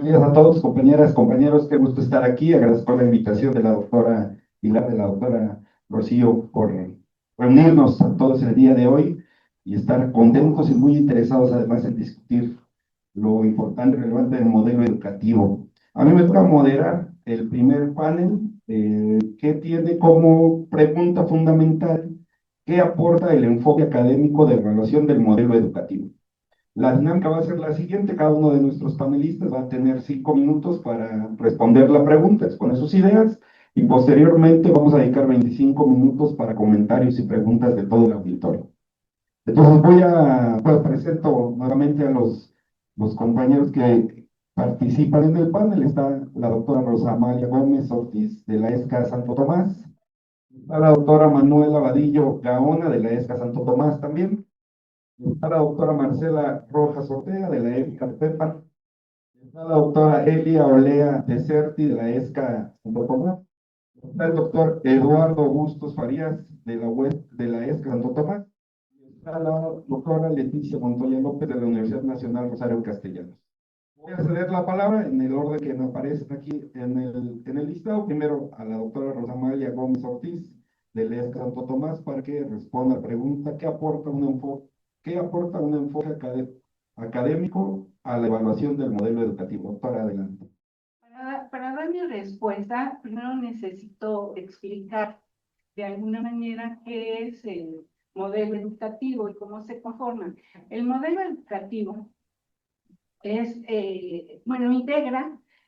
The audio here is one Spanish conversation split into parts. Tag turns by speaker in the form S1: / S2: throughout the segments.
S1: Buenos días a todos, compañeras, compañeros, qué gusto estar aquí. Agradezco la invitación de la doctora Pilar, de la doctora Rocío, por reunirnos a todos el día de hoy y estar contentos y muy interesados además en discutir lo importante y relevante del modelo educativo. A mí me toca moderar el primer panel que tiene como pregunta fundamental qué aporta el enfoque académico de evaluación del modelo educativo. La dinámica va a ser la siguiente: cada uno de nuestros panelistas va a tener 5 minutos para responder la pregunta, exponer sus ideas, y posteriormente vamos a dedicar 25 minutos para comentarios y preguntas de todo el auditorio. Entonces pues presento nuevamente a los compañeros que participan en el panel. Está la doctora Rosa Amalia Gómez Ortiz, de la ESCA Santo Tomás. Está la doctora Manuela Vadillo Gaona, de la ESCA Santo Tomás también. Está la doctora Marcela Rojas Ortega, de la ESCA Tepan. Está la doctora Elia Olea Deserti, de la ESCA Santo Tomás. Está el doctor Eduardo Bustos Farías, de la ESCA Santo Tomás. Y está la doctora Leticia Montoya López, de la Universidad Nacional Rosario Castellanos. Voy a ceder la palabra en el orden que me aparece aquí en el listado. Primero a la doctora Rosa Amalia Gómez Ortiz, del ESCA Santo Tomás, para que responda a la pregunta: ¿qué aporta un enfoque académico a la evaluación del modelo educativo? Doctora, adelante.
S2: Para dar mi respuesta, primero necesito explicar de alguna manera qué es el modelo educativo y cómo se conforma. El modelo educativo es,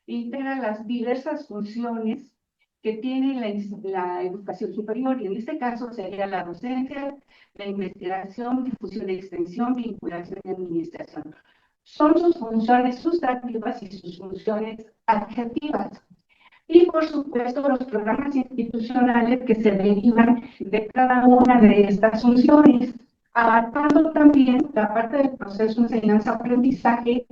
S2: integra las diversas funciones que tiene la educación superior, y en este caso sería la docencia, la investigación, difusión y extensión, vinculación y administración. Son sus funciones sustantivas y sus funciones adjetivas. Y por supuesto los programas institucionales que se derivan de cada una de estas funciones, abarcando también la parte del proceso de enseñanza-aprendizaje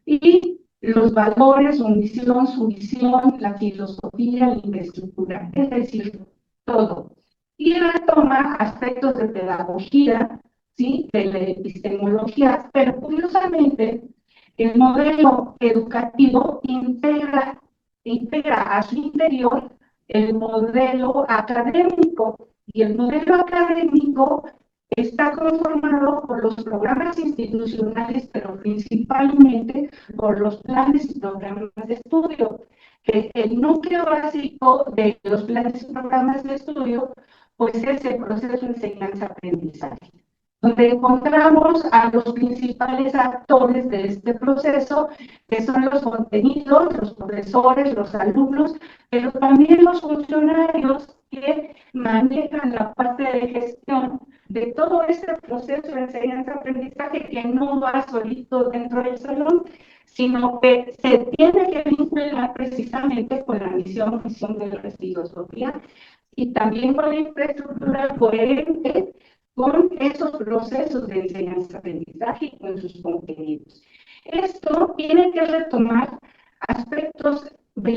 S2: y los valores, su visión, la filosofía, la infraestructura, es decir, todo. Y retoma aspectos de pedagogía, ¿sí?, de la epistemología, pero curiosamente el modelo educativo integra a su interior el modelo académico, y el modelo académico está conformado por los programas institucionales, pero principalmente por los planes y programas de estudio. Que el núcleo básico de los planes y programas de estudio pues es el proceso de enseñanza-aprendizaje, donde encontramos a los principales actores de este proceso, que son los contenidos, los profesores, los alumnos, pero también los funcionarios que manejan la parte de gestión de todo este proceso de enseñanza-aprendizaje, que no va solito dentro del salón, sino que se tiene que vincular precisamente con la misión de la filosofía y también con la infraestructura coherente con esos procesos de enseñanza-aprendizaje y con sus contenidos. Esto tiene que retomar aspectos de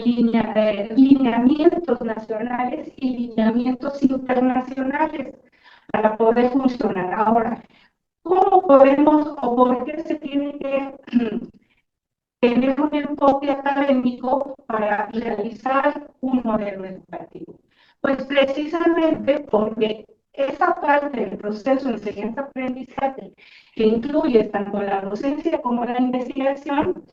S2: lineamientos nacionales y lineamientos internacionales para poder funcionar. Ahora, ¿cómo podemos o por qué se tiene que tener un enfoque académico para realizar un modelo educativo? Pues precisamente porque esa parte del proceso de enseñanza-aprendizaje, que incluye tanto la docencia como la investigación,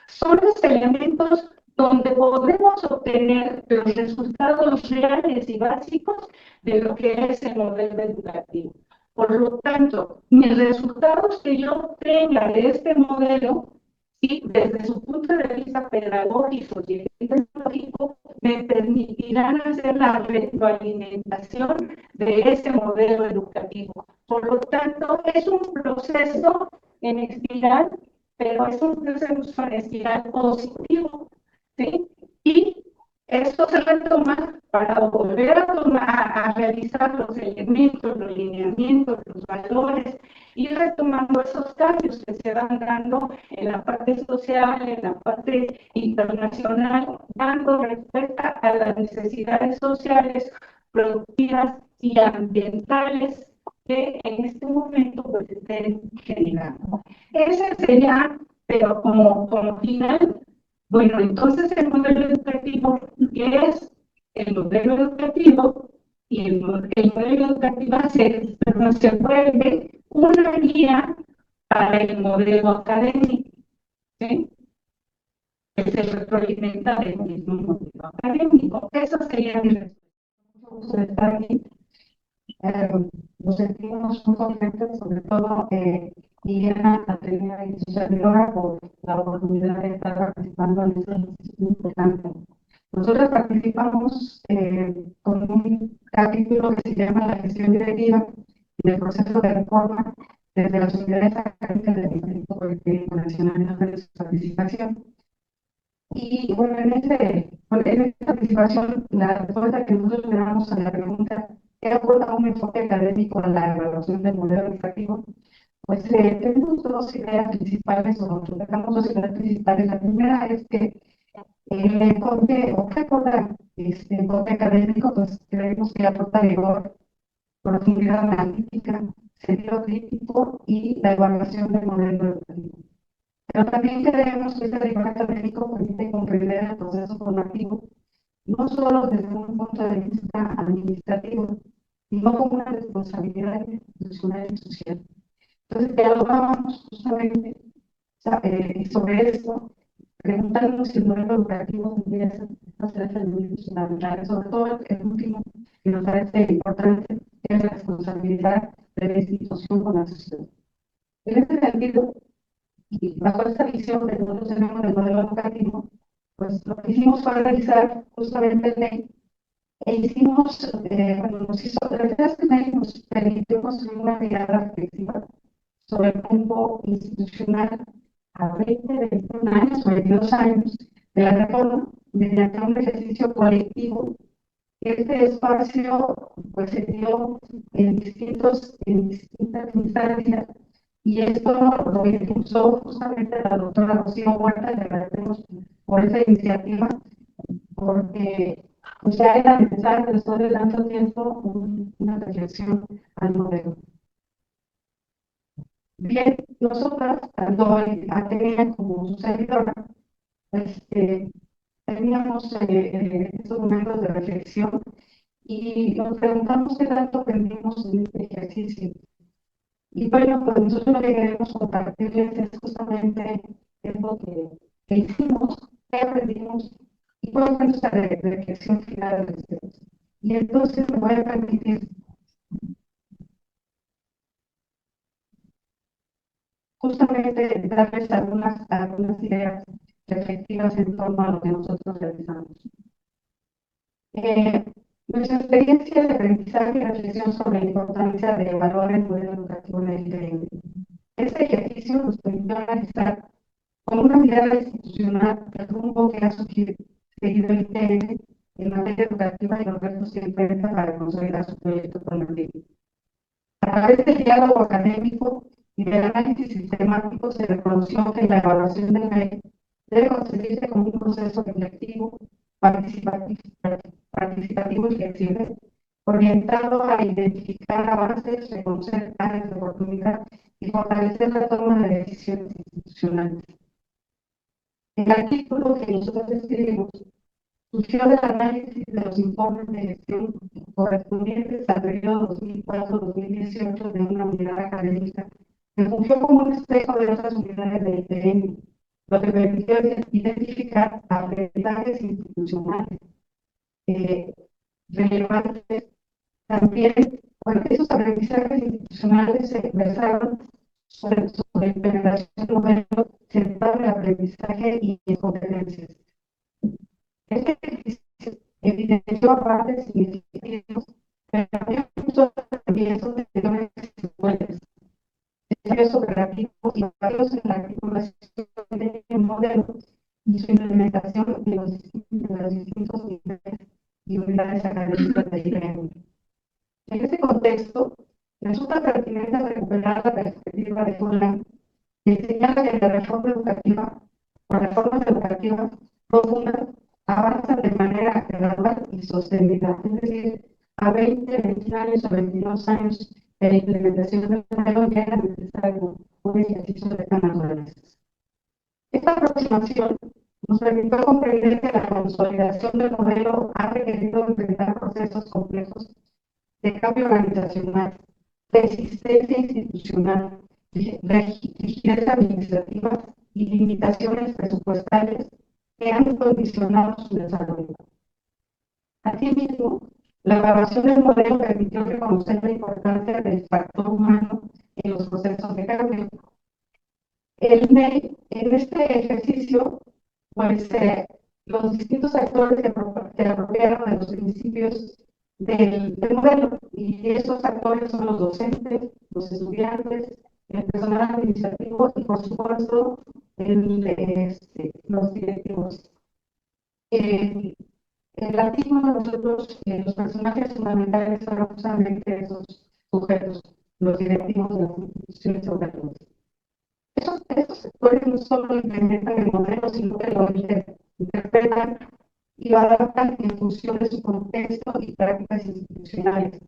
S2: son los elementos donde podemos obtener los resultados reales y básicos de lo que es el modelo educativo. Por lo tanto, mis resultados que yo obtenga de este modelo, ¿sí?, desde su punto de vista pedagógico y tecnológico, me permitirán hacer la retroalimentación de ese modelo educativo. Por lo tanto, es un proceso en espiral, pero es un proceso en espiral positivo, ¿sí? Y esto se retoma para volver a realizar los elementos, los lineamientos, los valores, y retomando esos cambios que se van dando en la parte social, en la parte internacional, dando respuesta a las necesidades sociales, productivas y ambientales que en este momento pues estén generando. Ese sería, pero como final, Bueno, entonces el modelo educativo es el modelo educativo y el modelo educativo se vuelve una guía para el modelo académico, ¿sí? Que se retroalimenta del mismo modelo académico. Eso sería mi respuesta. Nos sentimos muy contentos, sobre todo Liliana, Caterina y su servidora, por la oportunidad de estar participando en este ejercicio importante. Nosotros participamos con un capítulo que se llama La gestión directiva y el proceso de reforma desde las unidades académicas del Instituto Político Nacional de su participación. Y bueno, en esta participación, la respuesta que nosotros le damos a la pregunta ¿qué aporta un enfoque académico a la evaluación del modelo educativo? Pues tenemos dos ideas principales, o destacamos dos ideas principales. La primera es que el enfoque, o qué aporta este enfoque académico, pues creemos que aporta rigor, profundidad analítica, sentido crítico y la evaluación del modelo educativo. Pero también creemos que este rigor académico permite comprender el proceso formativo no solo desde un punto de vista administrativo, sino como una responsabilidad institucional y social. Entonces, dialogábamos justamente sobre esto, preguntándonos si el modelo educativo tendría estas tres elementos fundamentales, sobre todo el último que nos parece importante, que es la responsabilidad de la institución con la sociedad. En este sentido, y bajo esta visión que nosotros tenemos del modelo educativo, pues lo que hicimos fue realizar justamente el ley e hicimos, bueno, nos hizo, la verdad es que nos permitió construir una mirada reflexiva sobre el rumbo institucional a 20, 21 años o 22 años de la reforma mediante un ejercicio colectivo. Este espacio pues se dio en distintas instancias y esto lo impulsó justamente la doctora Rocío Huerta, le agradecemos por esa iniciativa, porque pues, ya era necesario después de tanto tiempo una reflexión al modelo. Bien, nosotras, tanto Atenea como su servidora, teníamos estos momentos de reflexión y nos preguntamos qué tanto aprendimos en este ejercicio. Y bueno, pues nosotros lo que queremos compartirles es justamente lo que hicimos, qué aprendimos y cuál fue nuestra reflexión final de ustedes. Y entonces me voy a permitir justamente darles algunas ideas reflexivas en torno a lo que nosotros realizamos. Eh, Nuestra experiencia de aprendizaje y reflexión sobre la importancia de evaluar el modelo educativo en el ITM. Este ejercicio nos permitió analizar con una mirada institucional el rumbo que ha seguido el ITM en materia educativa y los retos que enfrenta para consolidar su proyecto formativo. A través del diálogo académico y del análisis sistemático se reconoció que la evaluación del MEC debe concebirse como un proceso reflectivo, participativo y flexible, orientado a identificar avances, reconocer áreas de oportunidad y fortalecer la toma de decisiones institucionales. El artículo que nosotros escribimos surgió del análisis de los informes de gestión correspondientes al periodo 2004-2018 de una unidad académica que fungió como un espejo de otras unidades del ITM, lo que permitió identificar aprendizajes institucionales relevantes. También, bueno, esos aprendizajes institucionales se versaron sobre implementación de un modelo centrado en el aprendizaje y en competencias. Este ejercicio evidenció aparte significativos, pero también muchos riesgos de temas secuelas, ensayos operativos y varios en la articulación del modelo y su implementación en los distintos niveles y unidades académicas de IBM. En este contexto, resulta pertinente recuperar la perspectiva de Fulan, que señala que la reformas educativas profundas avanzan de manera gradual y sostenida, es decir, a 20, 21 años o 22 años de la implementación del modelo ya era necesario un ejercicio de esta naturaleza. Esta aproximación nos permitió comprender que la consolidación del modelo ha requerido enfrentar procesos complejos de cambio organizacional, resistencia institucional, rigidez administrativa y limitaciones presupuestales que han condicionado su desarrollo. Asimismo, la evaluación del modelo permitió reconocer la importancia del factor humano en los procesos de cambio. En este ejercicio, pues los distintos actores se apropiaron de los principios del modelo, y esos actores son los docentes, los estudiantes, el personal administrativo y, por supuesto, los directivos. El artículo, nosotros, los personajes fundamentales son justamente esos sujetos, los directivos de las instituciones educativas. Estos sectores no solo implementan el modelo, sino que lo interpretan y lo adaptan en función de su contexto y prácticas institucionales.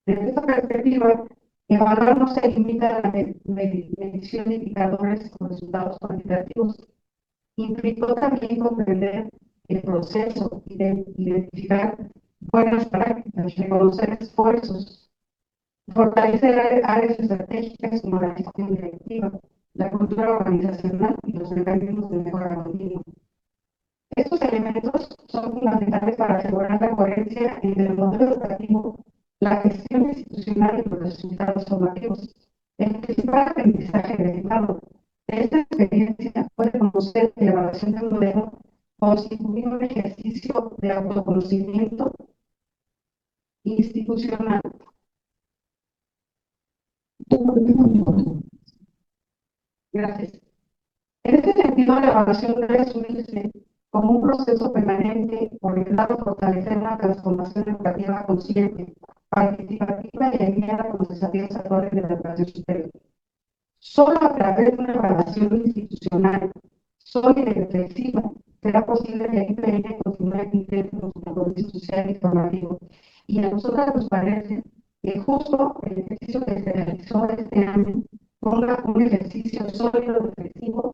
S2: Desde esta perspectiva, evaluar no se limita a la medición de indicadores con resultados cuantitativos. Implicó también comprender el proceso y de identificar buenas prácticas, reconocer esfuerzos, fortalecer áreas estratégicas como la gestión directiva, la cultura organizacional y los mecanismos de mejora continua. Estos elementos son fundamentales para asegurar la coherencia entre el modelo educativo, la gestión institucional y los resultados formativos. El principal aprendizaje derivado de esta experiencia fue reconocer que la evaluación del modelo constituye un ejercicio de autoconocimiento institucional. Gracias. En este sentido, la evaluación debe asumirse como un proceso permanente orientado a fortalecer una transformación educativa consciente, participativa y alineada con los desafíos actuales de la educación superior. Solo a través de una evaluación institucional sólida y reflexiva será posible que el IPN continúe cumpliendo su compromiso social y formativo. Y a nosotros nos parece que justo el ejercicio que se realizó este año ponga un ejercicio sólido, reflexivo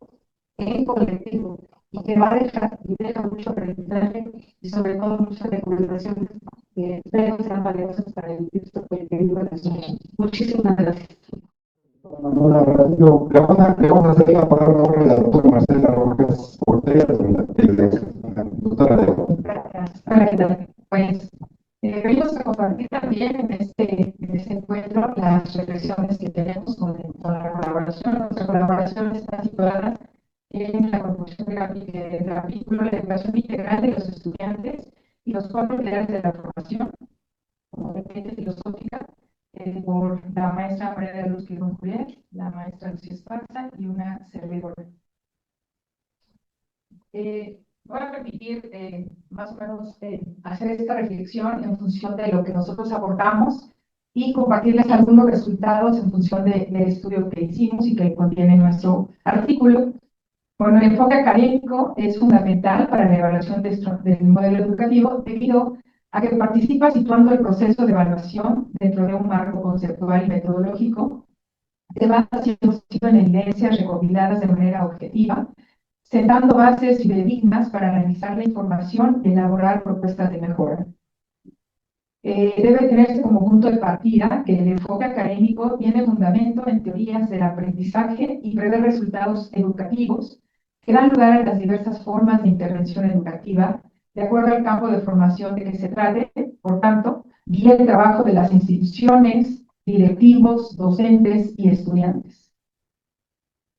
S2: en colectivo, y que va a deja mucho aprendizaje y sobre todo muchas recomendaciones que espero sean valiosas para el texto que vengo a hacer. Muchísimas gracias.
S1: No, la verdad, le vamos a hacer la palabra ahora a la doctora Marcela Rojas Ortega, doctora de
S2: Gracias. Pues venimos a compartir también en este encuentro las reflexiones que tenemos con la colaboración. Nuestra colaboración está situada en la construcción del capítulo de la educación integral de los estudiantes y los 4 pilares de la formación, como vertiente filosófica, por la maestra María de Luz Quirón Julián, la maestra Lucía Esparza y una servidora. Voy a repetir más o menos hacer esta reflexión en función de lo que nosotros abordamos y compartirles algunos resultados en función del estudio que hicimos y que contiene nuestro artículo. Bueno, el enfoque académico es fundamental para la evaluación del modelo educativo debido a que participa situando el proceso de evaluación dentro de un marco conceptual y metodológico que va siendo en evidencias recopiladas de manera objetiva, sentando bases fidedignas para analizar la información y elaborar propuestas de mejora. Debe tenerse como punto de partida que el enfoque académico tiene fundamento en teorías del aprendizaje y prevé resultados educativos que dan lugar a las diversas formas de intervención educativa, de acuerdo al campo de formación de que se trate. Por tanto, guía el trabajo de las instituciones, directivos, docentes y estudiantes.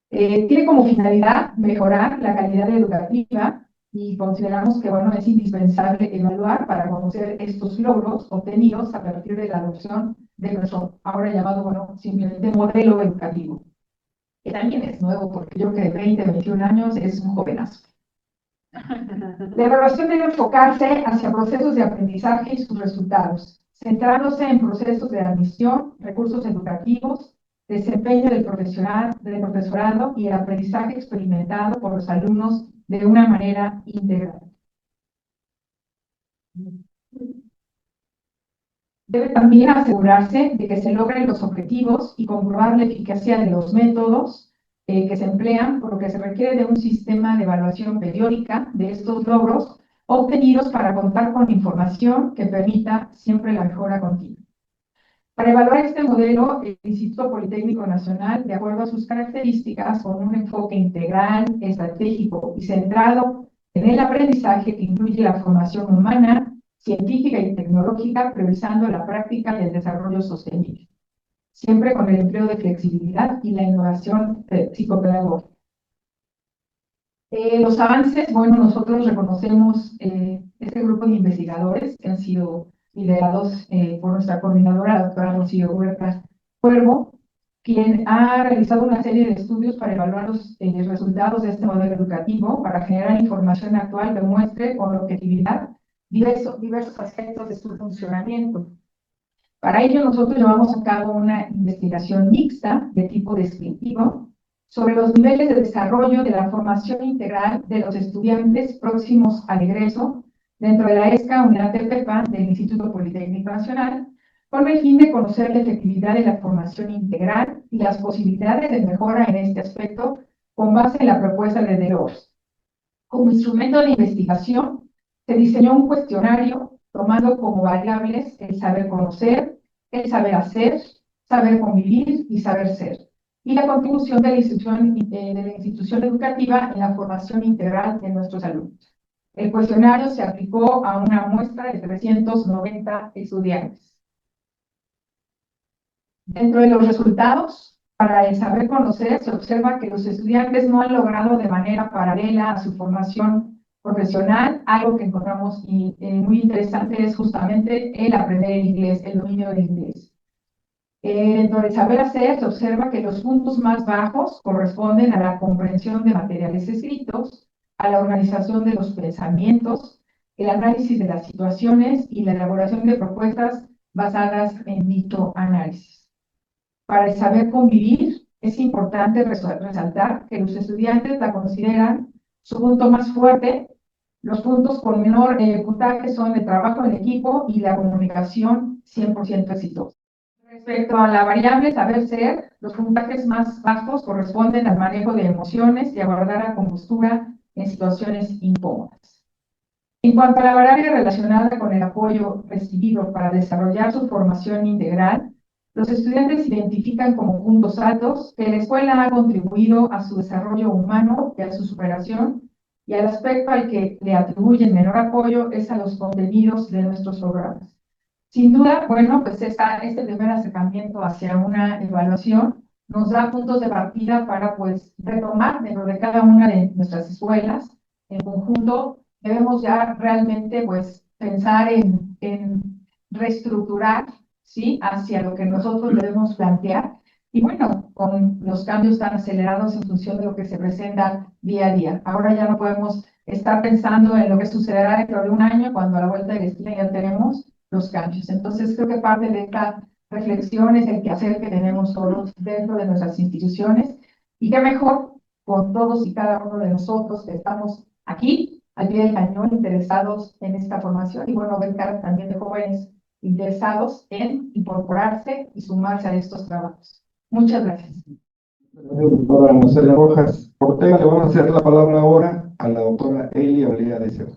S2: Tiene como finalidad mejorar la calidad educativa y consideramos que es indispensable evaluar para conocer estos logros obtenidos a partir de la adopción de nuestro ahora llamado, simplemente modelo educativo, que también es nuevo porque yo creo que de 20 a 21 años es un jovenazo. La evaluación debe enfocarse hacia procesos de aprendizaje y sus resultados, centrándose en procesos de admisión, recursos educativos, desempeño del profesorado y el aprendizaje experimentado por los alumnos de una manera integral. Debe también asegurarse de que se logren los objetivos y comprobar la eficacia de los métodos
S3: que se emplean, por lo que se requiere de un sistema de evaluación periódica de estos logros obtenidos para contar con información que permita siempre la mejora continua. Para evaluar este modelo, el Instituto Politécnico Nacional, de acuerdo a sus características, con un enfoque integral, estratégico y centrado en el aprendizaje que incluye la formación humana, científica y tecnológica, priorizando la práctica y el desarrollo sostenible, siempre con el empleo de flexibilidad y la innovación psicopedagógica. Los avances, bueno, nosotros reconocemos este grupo de investigadores que han sido liderados por nuestra coordinadora, la doctora Rocío Huerta Cuervo, quien ha realizado una serie de estudios para evaluar los resultados de este modelo educativo, para generar información actual que muestre con objetividad diversos aspectos de su funcionamiento. Para ello, nosotros llevamos a cabo una investigación mixta de tipo descriptivo sobre los niveles de desarrollo de la formación integral de los estudiantes próximos al egreso dentro de la ESCA Unidad de Tepepan del Instituto Politécnico Nacional, con el fin de conocer la efectividad de la formación integral y las posibilidades de mejora en este aspecto con base en la propuesta de Delors. Como instrumento de investigación, se diseñó un cuestionario tomando como variables el saber conocer, el saber hacer, saber convivir y saber ser, y la contribución de la institución educativa en la formación integral de nuestros alumnos. El cuestionario se aplicó a una muestra de 390 estudiantes. Dentro de los resultados, para el saber conocer, se observa que los estudiantes no han logrado de manera paralela a su formación profesional. Algo que encontramos muy interesante es justamente el aprender el inglés, el dominio del inglés. Dentro del saber hacer, se observa que los puntos más bajos corresponden a la comprensión de materiales escritos, a la organización de los pensamientos, el análisis de las situaciones y la elaboración de propuestas basadas en dicho análisis. Para el saber convivir, es importante resaltar que los estudiantes la consideran su punto más fuerte. Los puntos con menor puntaje son el trabajo en equipo y la comunicación 100% exitosa. Respecto a la variable saber ser, los puntajes más bajos corresponden al manejo de emociones y a guardar la compostura en situaciones incómodas. En cuanto a la variable relacionada con el apoyo recibido para desarrollar su formación integral, los estudiantes identifican como puntos altos que la escuela ha contribuido a su desarrollo humano y a su superación, y al aspecto al que le atribuyen menor apoyo es a los contenidos de nuestros programas. Sin duda, bueno, pues este primer acercamiento hacia una evaluación nos da puntos de partida para pues retomar dentro de cada una de nuestras escuelas. En conjunto, debemos ya realmente pues pensar en reestructurar, ¿sí?, hacia lo que nosotros debemos plantear. Y bueno, con los cambios tan acelerados en función de lo que se presenta día a día. Ahora ya no podemos estar pensando en lo que sucederá dentro de un año, cuando a la vuelta de la esquina ya tenemos los cambios. Entonces, creo que parte de esta reflexión es el quehacer que tenemos todos dentro de nuestras instituciones, y qué mejor con todos y cada uno de nosotros que estamos aquí, al pie del cañón, interesados en esta formación, y bueno, ver cara también de jóvenes interesados en incorporarse y sumarse a estos trabajos. Muchas gracias.
S1: Doctora Marcela Rojas Ortega, le vamos a hacer la palabra ahora a la doctora Elia Olea de Cerro.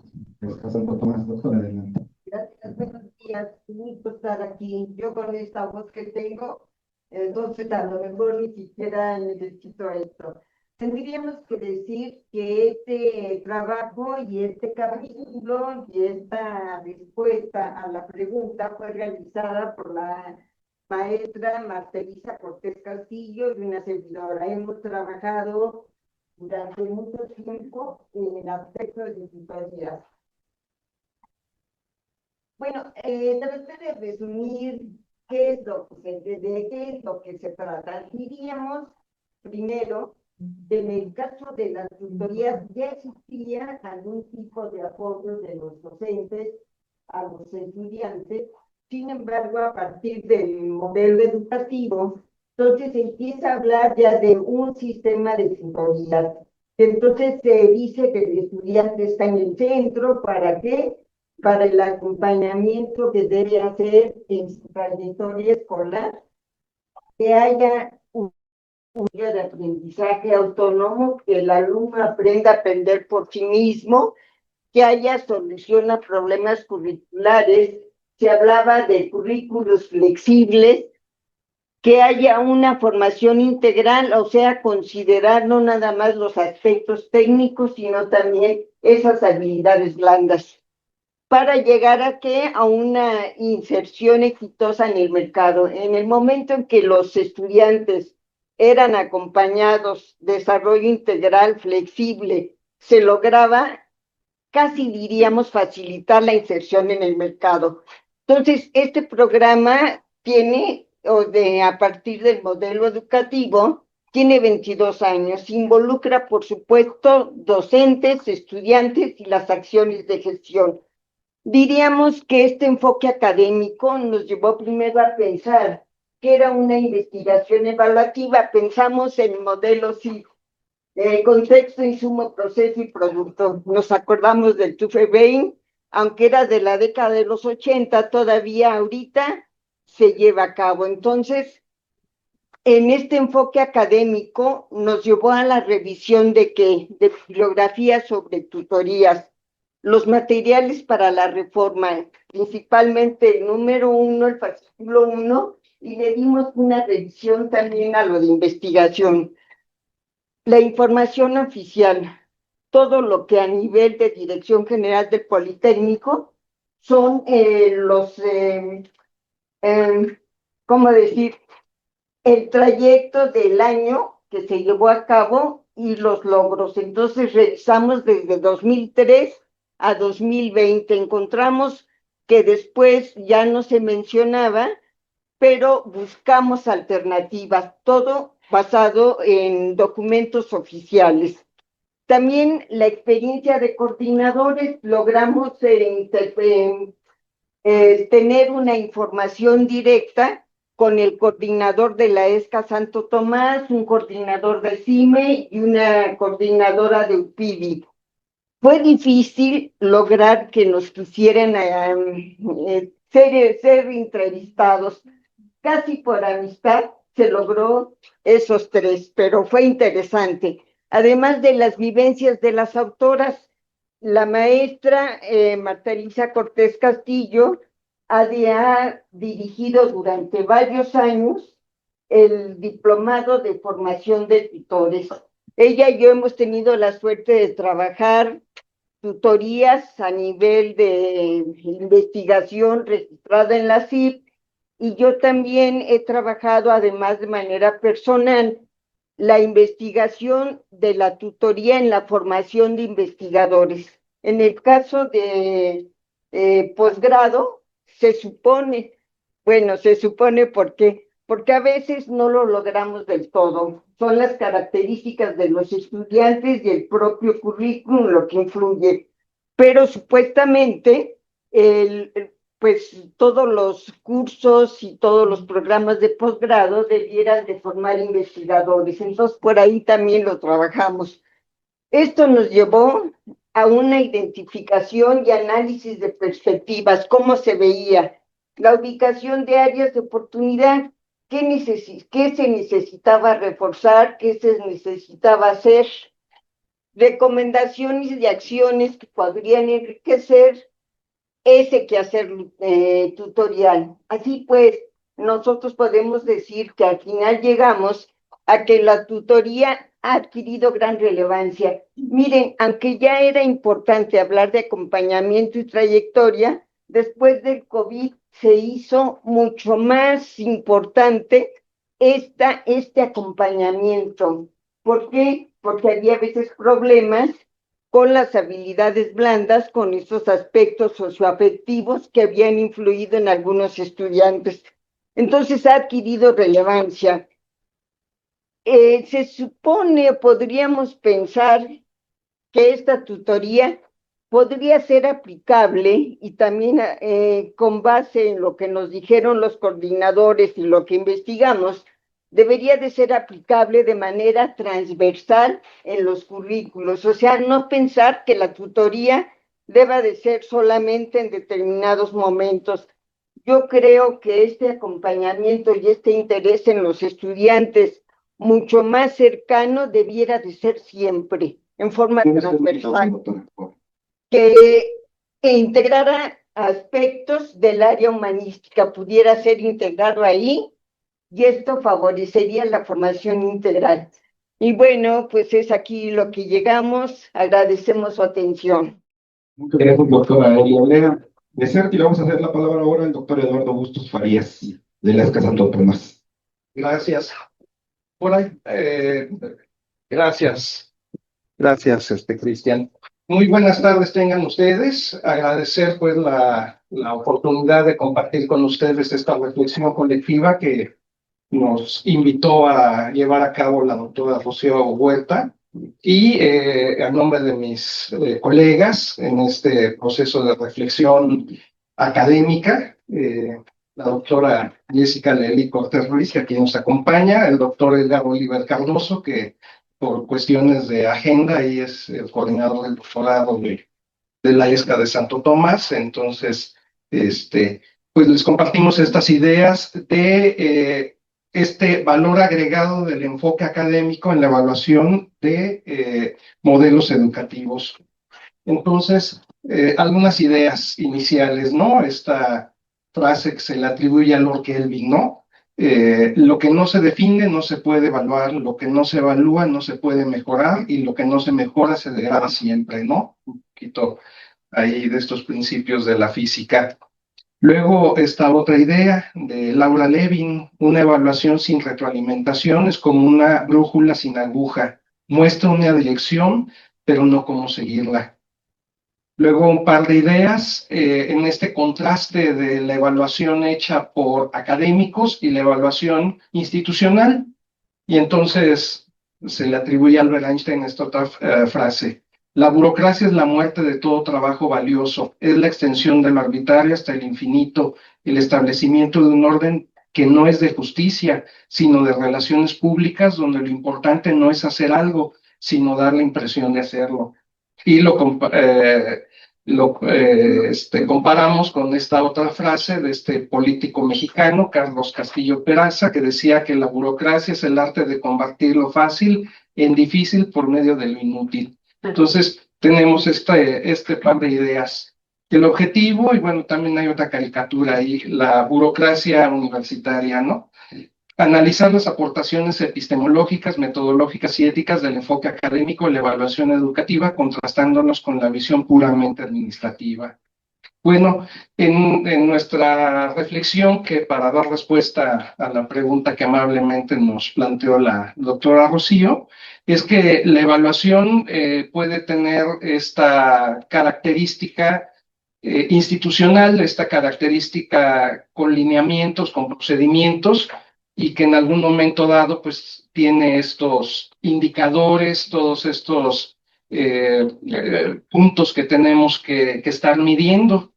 S1: Santo Tomás, doctora, adelante.
S4: Gracias, buenos días. Un gusto estar aquí. Yo con esta voz que tengo, entonces a lo mejor ni siquiera necesito esto. Tendríamos que decir que este trabajo y este capítulo y esta respuesta a la pregunta fue realizada por la maestra Marcelisa Cortés Castillo y una servidora. Hemos trabajado durante mucho tiempo en el aspecto de digitalidad. Bueno, traté de resumir qué es de qué es lo que se trata. Diríamos, primero, en el caso de las tutorías ya existía algún tipo de apoyo de los docentes a los estudiantes. Sin embargo, a partir del modelo educativo, entonces se empieza a hablar ya de un sistema de tutorías. Entonces se dice que el estudiante está en el centro. ¿Para qué? Para el acompañamiento que debe hacer en su trayectoria escolar, que haya un guía de aprendizaje autónomo, que el alumno aprenda a aprender por sí mismo, que haya solución a problemas curriculares. Se hablaba de currículos flexibles, que haya una formación integral, o sea, considerar no nada más los aspectos técnicos, sino también esas habilidades blandas, para llegar a qué, a una inserción exitosa en el mercado. En el momento en que los estudiantes eran acompañados, desarrollo integral, flexible, se lograba, casi diríamos, facilitar la inserción en el mercado. Entonces, este programa tiene, a partir del modelo educativo, tiene 22 años. Involucra, por supuesto, docentes, estudiantes y las acciones de gestión. Diríamos que este enfoque académico nos llevó primero a pensar que era una investigación evaluativa. Pensamos en modelos y contexto, insumo, proceso y producto. Nos acordamos del Tufebein, aunque era de la década de los 80, todavía ahorita se lleva a cabo. Entonces, en este enfoque académico nos llevó a la revisión de bibliografía sobre tutorías, los materiales para la reforma, principalmente el número 1, el fascículo 1, y le dimos una revisión también a lo de investigación. La información oficial, todo lo que a nivel de Dirección General del Politécnico son ¿cómo decir? El trayecto del año que se llevó a cabo y los logros. Entonces revisamos desde 2003 a 2020. Encontramos que después ya no se mencionaba, pero buscamos alternativas, todo basado en documentos oficiales. También la experiencia de coordinadores, logramos tener una información directa con el coordinador de la ESCA Santo Tomás, un coordinador de CIME y una coordinadora de UPIDI. Fue difícil lograr que nos quisieran ser entrevistados. Casi por amistad se logró esos tres, pero fue interesante. Además de las vivencias de las autoras, la maestra Marta Elisa Cortés Castillo ha dirigido durante varios años el diplomado de formación de tutores. Ella y yo hemos tenido la suerte de trabajar tutorías a nivel de investigación registrada en la CIP, y yo también he trabajado, además de manera personal, la investigación de la tutoría en la formación de investigadores. En el caso de posgrado, se supone porque a veces no lo logramos del todo. Son las características de los estudiantes y el propio currículum lo que influye. Pero supuestamente, pues todos los cursos y todos los programas de posgrado debieran de formar investigadores. Entonces, por ahí también lo trabajamos. Esto nos llevó a una identificación y análisis de perspectivas, cómo se veía la ubicación de áreas de oportunidad, qué se necesitaba reforzar, qué se necesitaba hacer, recomendaciones de acciones que podrían enriquecer ese quehacer tutorial. Así pues, nosotros podemos decir que al final llegamos a que la tutoría ha adquirido gran relevancia. Miren, aunque ya era importante hablar de acompañamiento y trayectoria, después del COVID se hizo mucho más importante este acompañamiento. ¿Por qué? Porque había a veces problemas con las habilidades blandas, con esos aspectos socioafectivos que habían influido en algunos estudiantes. Entonces ha adquirido relevancia. Se supone, podríamos pensar que esta tutoría podría ser aplicable, y también con base en lo que nos dijeron los coordinadores y lo que investigamos, debería de ser aplicable de manera transversal en los currículos. O sea, no pensar que la tutoría deba de ser solamente en determinados momentos. Yo creo que este acompañamiento y este interés en los estudiantes mucho más cercano debiera de ser siempre, en forma transversal, que integrara aspectos del área humanística, pudiera ser integrado ahí, y esto favorecería la formación integral. Y bueno, pues es aquí lo que llegamos. Agradecemos su atención.
S1: Muchas gracias, doctora Elia. De CERT, y le vamos a hacer la palabra ahora al doctor Eduardo Bustos Farías, de las Santo Tomás.
S5: Gracias. Por ahí, gracias. Gracias, Cristian. Muy buenas tardes tengan ustedes. Agradecer pues la oportunidad de compartir con ustedes esta reflexión colectiva que nos invitó a llevar a cabo la doctora Rocío Huerta y a nombre de mis colegas en este proceso de reflexión académica, la doctora Jessica Lely Cortés Ruiz, que aquí nos acompaña, el doctor Edgar Oliver Cardoso, que por cuestiones de agenda y es el coordinador del doctorado de la ESCA de Santo Tomás. Entonces, pues les compartimos estas ideas de este valor agregado del enfoque académico en la evaluación de modelos educativos. Entonces, algunas ideas iniciales, ¿no? Esta frase que se le atribuye a Lord Kelvin, ¿no? Lo que no se define no se puede evaluar, lo que no se evalúa no se puede mejorar y lo que no se mejora se degrada siempre, ¿no? Un poquito ahí de estos principios de la física. Luego esta otra idea de Laura Levin, una evaluación sin retroalimentación es como una brújula sin aguja, muestra una dirección, pero no cómo seguirla. Luego un par de ideas en este contraste de la evaluación hecha por académicos y la evaluación institucional. Y entonces se le atribuye a Albert Einstein esta otra frase. La burocracia es la muerte de todo trabajo valioso, es la extensión de lo arbitrario hasta el infinito, el establecimiento de un orden que no es de justicia, sino de relaciones públicas, donde lo importante no es hacer algo, sino dar la impresión de hacerlo. Y lo comparamos con esta otra frase de este político mexicano, Carlos Castillo Peraza, que decía que la burocracia es el arte de convertir lo fácil en difícil por medio de lo inútil. Entonces, tenemos este par de ideas. El objetivo, y bueno, también hay otra caricatura ahí, la burocracia universitaria, ¿no? Analizar las aportaciones epistemológicas, metodológicas y éticas del enfoque académico y la evaluación educativa, contrastándolos con la visión puramente administrativa. Bueno, en nuestra reflexión, que para dar respuesta a la pregunta que amablemente nos planteó la doctora Rocío, es que la evaluación puede tener esta característica institucional, esta característica con lineamientos, con procedimientos, y que en algún momento dado pues tiene estos indicadores, todos estos puntos que tenemos que estar midiendo.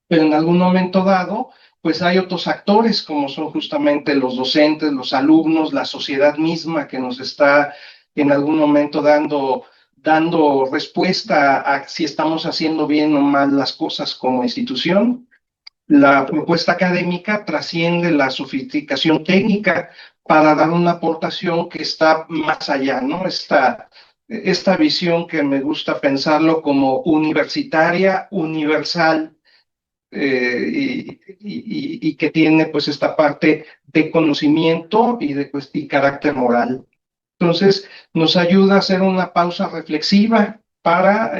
S5: Pero en algún momento dado pues hay otros actores como son justamente los docentes, los alumnos, la sociedad misma que nos está en algún momento dando respuesta a si estamos haciendo bien o mal las cosas como institución. La propuesta académica trasciende la sofisticación técnica para dar una aportación que está más allá, ¿no? Esta visión que me gusta pensarlo como universitaria, universal, y que tiene pues esta parte de conocimiento y carácter moral. Entonces, nos ayuda a hacer una pausa reflexiva para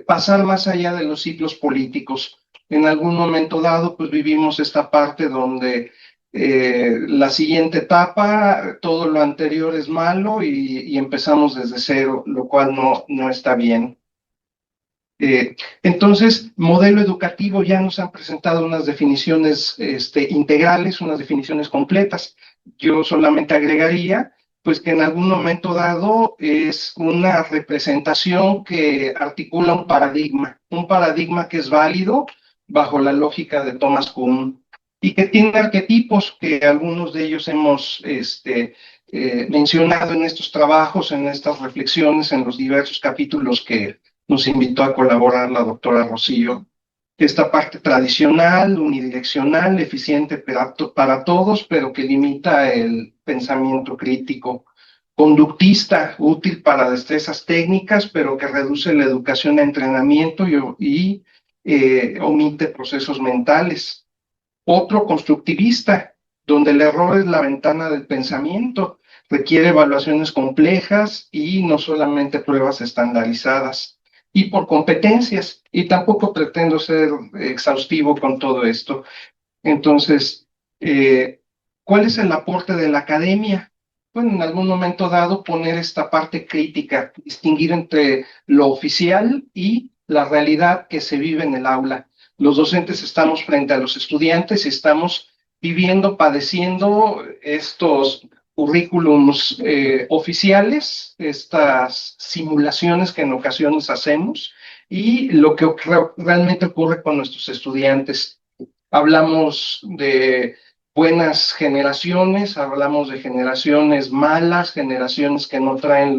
S5: pasar más allá de los ciclos políticos. En algún momento dado, pues vivimos esta parte donde la siguiente etapa, todo lo anterior es malo y empezamos desde cero, lo cual no está bien. Entonces, modelo educativo, ya nos han presentado unas definiciones integrales, unas definiciones completas. Yo solamente agregaría pues que en algún momento dado es una representación que articula un paradigma que es válido bajo la lógica de Thomas Kuhn y que tiene arquetipos que algunos de ellos hemos mencionado en estos trabajos, en estas reflexiones, en los diversos capítulos que nos invitó a colaborar la doctora Rocío. esta parte tradicional, unidireccional, eficiente para todos, pero que limita el pensamiento crítico, conductista, útil para destrezas técnicas, pero que reduce la educación a entrenamiento y omite procesos mentales. Otro constructivista, donde el error es la ventana del pensamiento, requiere evaluaciones complejas y no solamente pruebas estandarizadas. Y por competencias, y tampoco pretendo ser exhaustivo con todo esto. Entonces, ¿cuál es el aporte de la academia? Bueno, en algún momento dado poner esta parte crítica, distinguir entre lo oficial y la realidad que se vive en el aula. Los docentes estamos frente a los estudiantes y estamos viviendo, padeciendo estos currículums oficiales, estas simulaciones que en ocasiones hacemos y lo que realmente ocurre con nuestros estudiantes. Hablamos de buenas generaciones, hablamos de generaciones malas, generaciones que no traen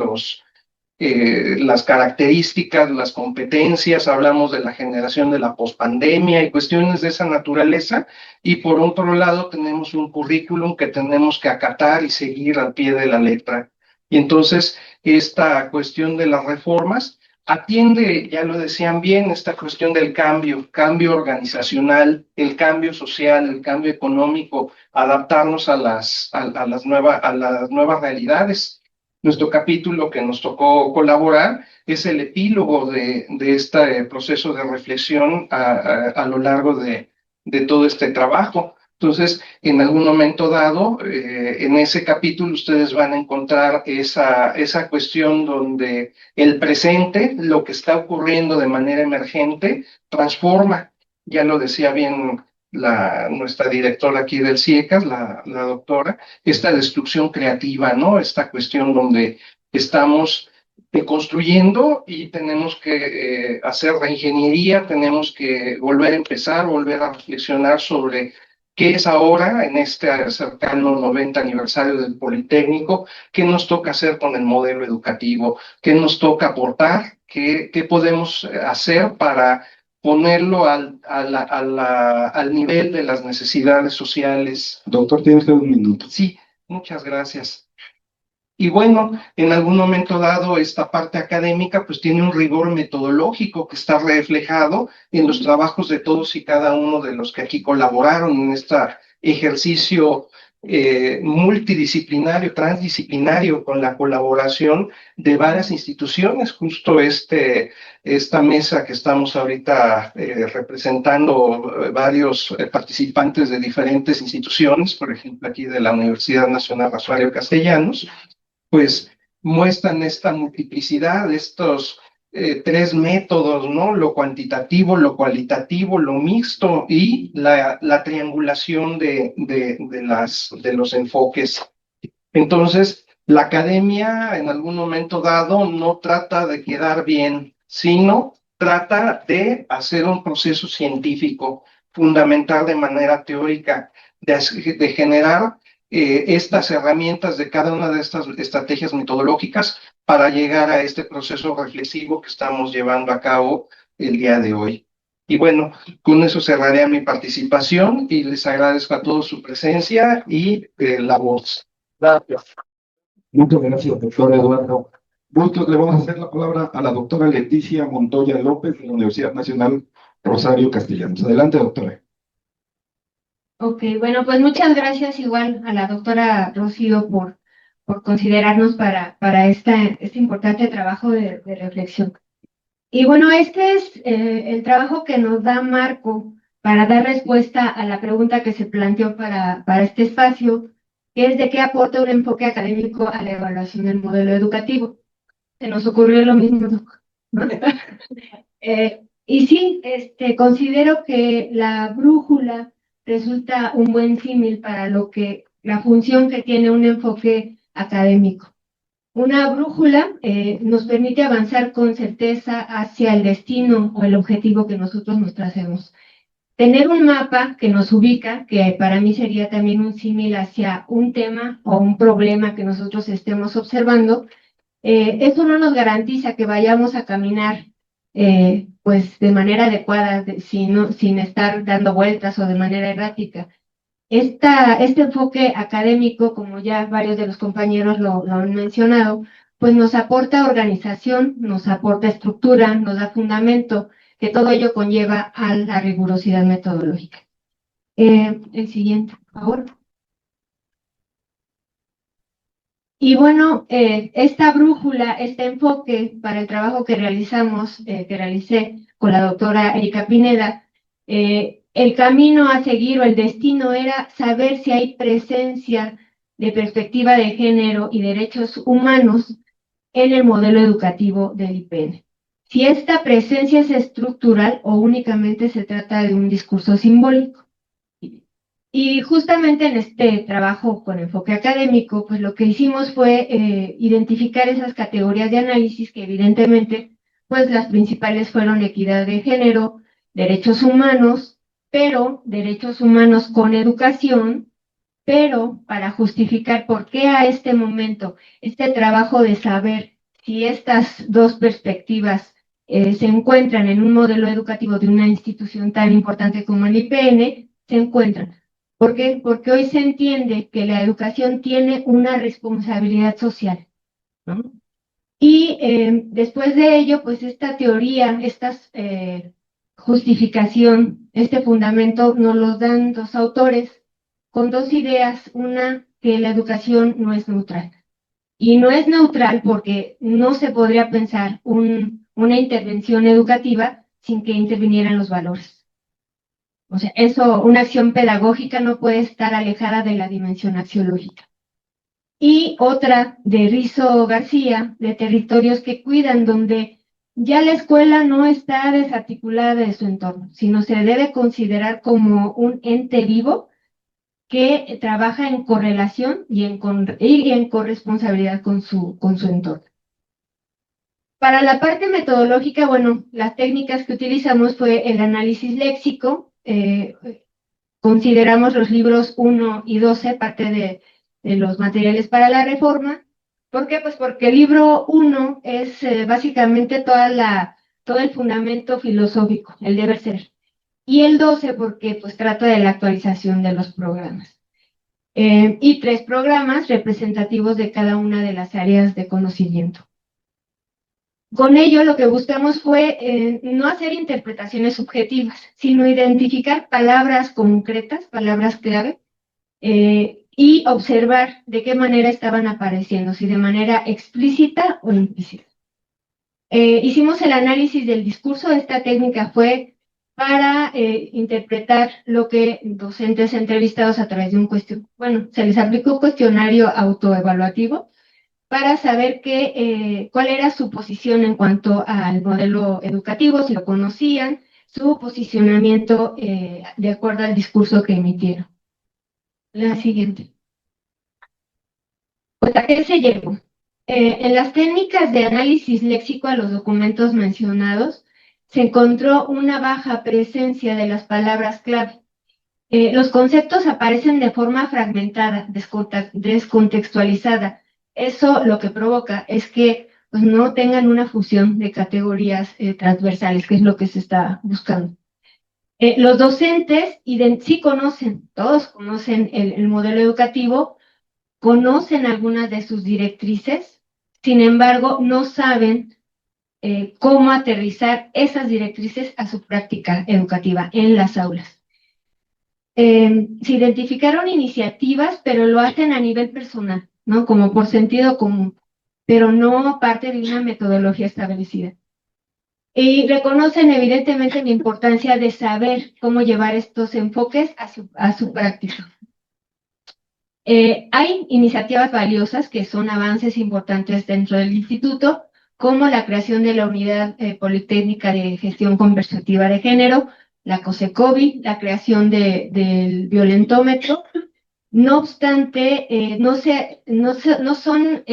S5: las características, las competencias, hablamos de la generación de la pospandemia y cuestiones de esa naturaleza, y por otro lado tenemos un currículum que tenemos que acatar y seguir al pie de la letra. Y entonces esta cuestión de las reformas atiende, ya lo decían bien, esta cuestión del cambio organizacional, el cambio social, el cambio económico, adaptarnos a las nuevas realidades. Nuestro capítulo que nos tocó colaborar es el epílogo de este proceso de reflexión a lo largo de todo este trabajo. Entonces, en algún momento dado, en ese capítulo ustedes van a encontrar esa cuestión donde el presente, lo que está ocurriendo de manera emergente, transforma. Ya lo decía bien nuestra directora aquí del CIECAS, la doctora, esta destrucción creativa, ¿no? Esta cuestión donde estamos construyendo y tenemos que hacer reingeniería, tenemos que volver a empezar, volver a reflexionar sobre qué es ahora, en este cercano 90 aniversario del Politécnico, qué nos toca hacer con el modelo educativo, qué nos toca aportar, qué podemos hacer para ponerlo al nivel de las necesidades sociales.
S1: Doctor, tiene usted un minuto.
S5: Sí, muchas gracias. Y bueno, en algún momento dado, esta parte académica pues tiene un rigor metodológico que está reflejado en los trabajos de todos y cada uno de los que aquí colaboraron en este ejercicio multidisciplinario, transdisciplinario, con la colaboración de varias instituciones. Justo esta mesa que estamos ahorita representando varios participantes de diferentes instituciones, por ejemplo aquí de la Universidad Nacional Rosario Castellanos, pues muestran esta multiplicidad, estos tres métodos, ¿no? Lo cuantitativo, lo cualitativo, lo mixto y la triangulación de los enfoques. Entonces, la academia en algún momento dado no trata de quedar bien, sino trata de hacer un proceso científico, fundamental de manera teórica, de generar estas herramientas de cada una de estas estrategias metodológicas para llegar a este proceso reflexivo que estamos llevando a cabo el día de hoy. Y bueno, con eso cerraré mi participación y les agradezco a todos su presencia y la voz. Gracias.
S1: Muchas gracias, doctor Eduardo. Bustos, le vamos a hacer la palabra a la doctora Leticia Montoya López de la Universidad Nacional Rosario Castellanos. Adelante, doctora.
S6: Ok, bueno, pues muchas gracias igual a la doctora Rocío por considerarnos para este importante trabajo de reflexión. Y bueno, este es el trabajo que nos da Marco para dar respuesta a la pregunta que se planteó para este espacio, que es de qué aporta un enfoque académico a la evaluación del modelo educativo. Se nos ocurrió lo mismo, ¿no? Y sí, considero que la brújula resulta un buen símil para la función que tiene un enfoque académico. Una brújula nos permite avanzar con certeza hacia el destino o el objetivo que nosotros nos tracemos. Tener un mapa que nos ubica, que para mí sería también un símil hacia un tema o un problema que nosotros estemos observando, eso no nos garantiza que vayamos a caminar pues de manera adecuada, sin estar dando vueltas o de manera errática. Este enfoque académico, como ya varios de los compañeros lo han mencionado, pues nos aporta organización, nos aporta estructura, nos da fundamento, que todo ello conlleva a la rigurosidad metodológica. El siguiente, por favor. Y bueno, esta brújula, este enfoque para el trabajo que realicé con la doctora Erika Pineda, el camino a seguir o el destino era saber si hay presencia de perspectiva de género y derechos humanos en el modelo educativo del IPN. Si esta presencia es estructural o únicamente se trata de un discurso simbólico. Y justamente en este trabajo con enfoque académico, pues lo que hicimos fue identificar esas categorías de análisis que evidentemente, pues las principales fueron equidad de género, derechos humanos, pero derechos humanos con educación, pero para justificar por qué a este momento este trabajo de saber si estas dos perspectivas se encuentran en un modelo educativo de una institución tan importante como el IPN, se encuentran. ¿Por qué? Porque hoy se entiende que la educación tiene una responsabilidad social, ¿no? Y después de ello, pues esta teoría, esta justificación, este fundamento nos los dan dos autores con dos ideas. Una, que la educación no es neutral. Y no es neutral porque no se podría pensar una intervención educativa sin que intervinieran los valores. O sea, una acción pedagógica no puede estar alejada de la dimensión axiológica. Y otra de Rizo García, de territorios que cuidan, donde ya la escuela no está desarticulada de su entorno, sino se debe considerar como un ente vivo que trabaja en correlación y en corresponsabilidad con su entorno. Para la parte metodológica, bueno, las técnicas que utilizamos fue el análisis léxico. Consideramos los libros 1 y 12 parte de los materiales para la reforma. ¿Por qué? Pues porque el libro 1 es básicamente todo el fundamento filosófico, el deber ser. Y el 12 porque pues trata de la actualización de los programas. Y 3 programas representativos de cada una de las áreas de conocimiento. Con ello lo que buscamos fue no hacer interpretaciones subjetivas, sino identificar palabras concretas, palabras clave, y observar de qué manera estaban apareciendo, si de manera explícita o implícita. Hicimos el análisis del discurso. Esta técnica fue para interpretar lo que docentes entrevistados a través de se les aplicó un cuestionario autoevaluativo para saber cuál era su posición en cuanto al modelo educativo, si lo conocían, su posicionamiento de acuerdo al discurso que emitieron. La siguiente. Pues, ¿a qué se llegó? En las técnicas de análisis léxico a los documentos mencionados, se encontró una baja presencia de las palabras clave. Los conceptos aparecen de forma fragmentada, descontextualizada. Eso lo que provoca es que pues, no tengan una fusión de categorías transversales, que es lo que se está buscando. Los docentes sí conocen, todos conocen el modelo educativo, conocen algunas de sus directrices, sin embargo, no saben cómo aterrizar esas directrices a su práctica educativa en las aulas. Se identificaron iniciativas, pero lo hacen a nivel personal, ¿no? Como por sentido común, pero no parte de una metodología establecida. Y reconocen evidentemente la importancia de saber cómo llevar estos enfoques a su práctica. Hay iniciativas valiosas que son avances importantes dentro del instituto, como la creación de la Unidad Politécnica de Gestión Conversativa de Género, la COSECOVI, la creación del violentómetro. No obstante, no son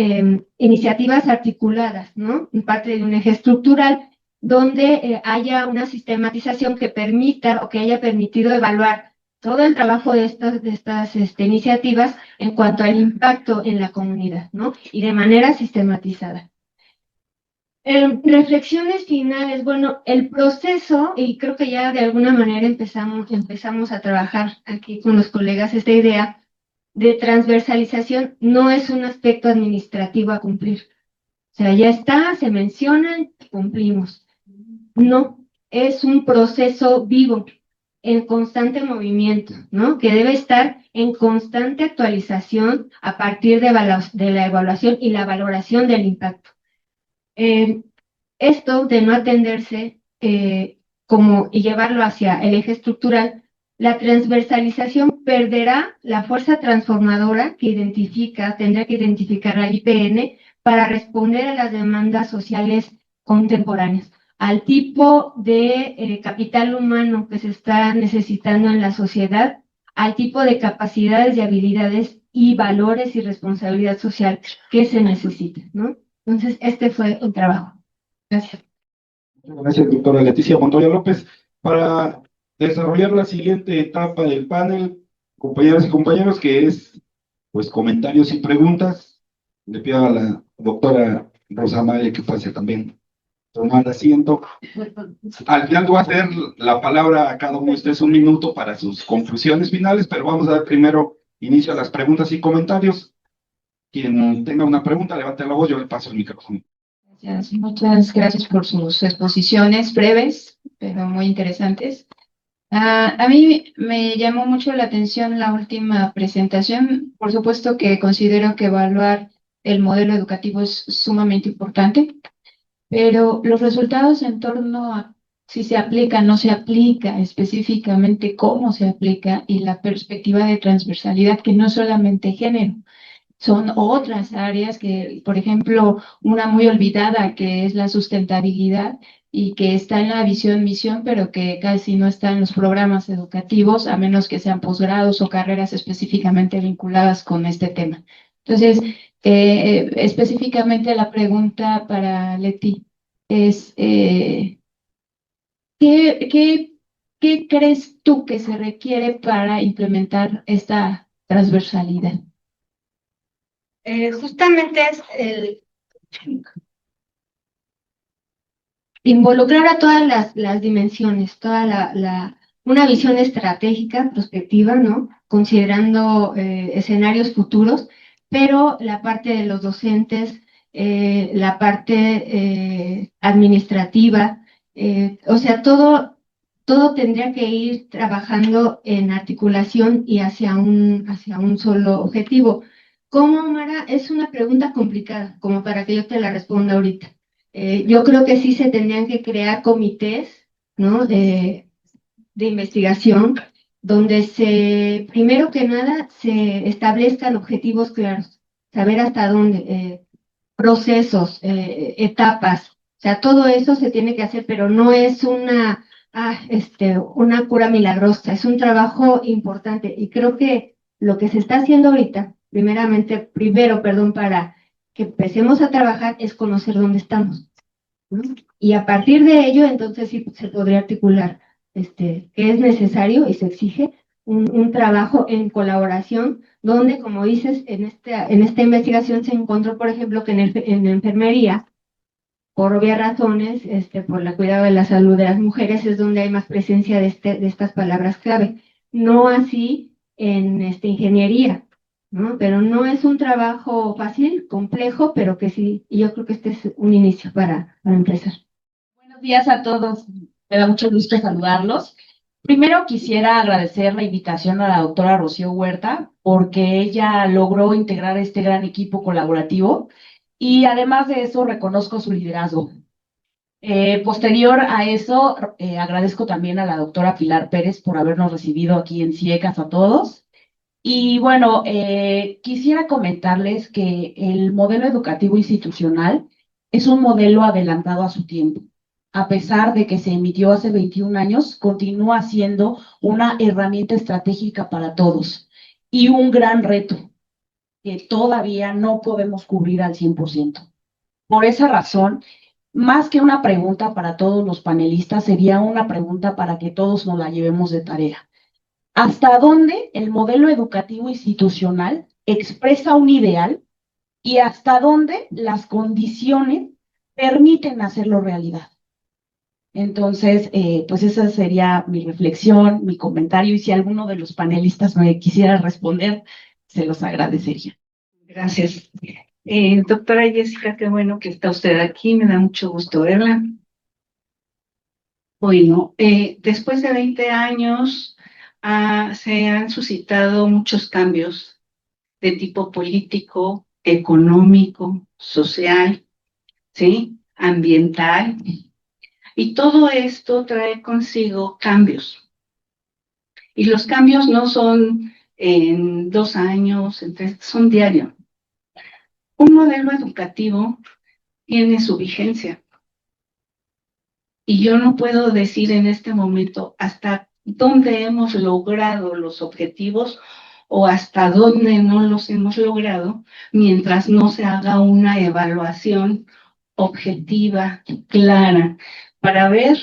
S6: iniciativas articuladas, ¿no? Parte de un eje estructural donde haya una sistematización que permita o que haya permitido evaluar todo el trabajo de estas iniciativas en cuanto al impacto en la comunidad, ¿no? Y de manera sistematizada. Reflexiones finales. Bueno, el proceso, y creo que ya de alguna manera empezamos a trabajar aquí con los colegas esta idea de transversalización, no es un aspecto administrativo a cumplir. O sea, ya está, se mencionan, cumplimos. No, es un proceso vivo, en constante movimiento, ¿no? Que debe estar en constante actualización a partir de la evaluación y la valoración del impacto. Esto de no atenderse y llevarlo hacia el eje estructural, la transversalización perderá la fuerza transformadora que tendrá que identificar la IPN para responder a las demandas sociales contemporáneas, al tipo de capital humano que se está necesitando en la sociedad, al tipo de capacidades y habilidades y valores y responsabilidad social que se necesitan, ¿no? Entonces, este fue el trabajo. Gracias.
S1: Gracias, doctora Leticia Montoya López. Para desarrollar la siguiente etapa del panel, compañeras y compañeros, que es pues comentarios y preguntas, le pido a la doctora Rosa Maya que pase también tomar asiento. Al final voy a hacer la palabra a cada uno de ustedes un minuto para sus conclusiones finales, pero vamos a dar primero inicio a las preguntas y comentarios. Quien tenga una pregunta, levante la voz, yo le paso el micrófono.
S3: Muchas gracias por sus exposiciones breves, pero muy interesantes. A mí me llamó mucho la atención la última presentación. Por supuesto que considero que evaluar el modelo educativo es sumamente importante, pero los resultados en torno a si se aplica, no se aplica, específicamente cómo se aplica y la perspectiva de transversalidad, que no solamente género, son otras áreas que, por ejemplo, una muy olvidada que es la sustentabilidad y que está en la visión misión, pero que casi no está en los programas educativos, a menos que sean posgrados o carreras específicamente vinculadas con este tema. Entonces, específicamente la pregunta para Leti es, ¿qué crees tú que se requiere para implementar esta transversalidad?
S6: Justamente es el involucrar a todas las dimensiones, una visión estratégica, prospectiva, ¿no? Considerando escenarios futuros, pero la parte de los docentes, la parte administrativa, o sea, todo tendría que ir trabajando en articulación y hacia un solo objetivo. ¿Cómo, Mara? Es una pregunta complicada, como para que yo te la responda ahorita. Yo creo que sí se tendrían que crear comités, ¿no? De investigación, donde primero que nada, se establezcan objetivos claros, saber hasta dónde, procesos, etapas, o sea, todo eso se tiene que hacer, pero no es una cura milagrosa, es un trabajo importante y creo que lo que se está haciendo ahorita, primero, para que empecemos a trabajar es conocer dónde estamos, ¿no? Y a partir de ello, entonces sí se podría articular que es necesario y se exige un trabajo en colaboración, donde, como dices, en esta investigación se encontró, por ejemplo, que en enfermería, por obvias razones, por el cuidado de la salud de las mujeres, es donde hay más presencia de estas palabras clave. No así en ingeniería, ¿no? Pero no es un trabajo fácil, complejo, pero que sí, y yo creo que este es un inicio para empezar.
S7: Buenos días a todos. Me da mucho gusto saludarlos. Primero quisiera agradecer la invitación a la doctora Rocío Huerta porque ella logró integrar este gran equipo colaborativo y además de eso reconozco su liderazgo. Posterior a eso, agradezco también a la doctora Pilar Pérez por habernos recibido aquí en CIECAS a todos. Y bueno, quisiera comentarles que el modelo educativo institucional es un modelo adelantado a su tiempo. A pesar de que se emitió hace 21 años, continúa siendo una herramienta estratégica para todos y un gran reto que todavía no podemos cubrir al 100%. Por esa razón, más que una pregunta para todos los panelistas, sería una pregunta para que todos nos la llevemos de tarea. ¿Hasta dónde el modelo educativo institucional expresa un ideal y hasta dónde las condiciones permiten hacerlo realidad. Entonces, pues esa sería mi reflexión, mi comentario, y si alguno de los panelistas me quisiera responder, se los agradecería.
S2: Gracias. Doctora Jessica, qué bueno que está usted aquí, me da mucho gusto verla. Bueno, después de 20 años se han suscitado muchos cambios de tipo político, económico, social, ¿sí? Ambiental, y todo esto trae consigo cambios. Y los cambios no son en 2 años, en 3, son diarios. Un modelo educativo tiene su vigencia. Y yo no puedo decir en este momento hasta dónde hemos logrado los objetivos o hasta dónde no los hemos logrado mientras no se haga una evaluación objetiva, clara, para ver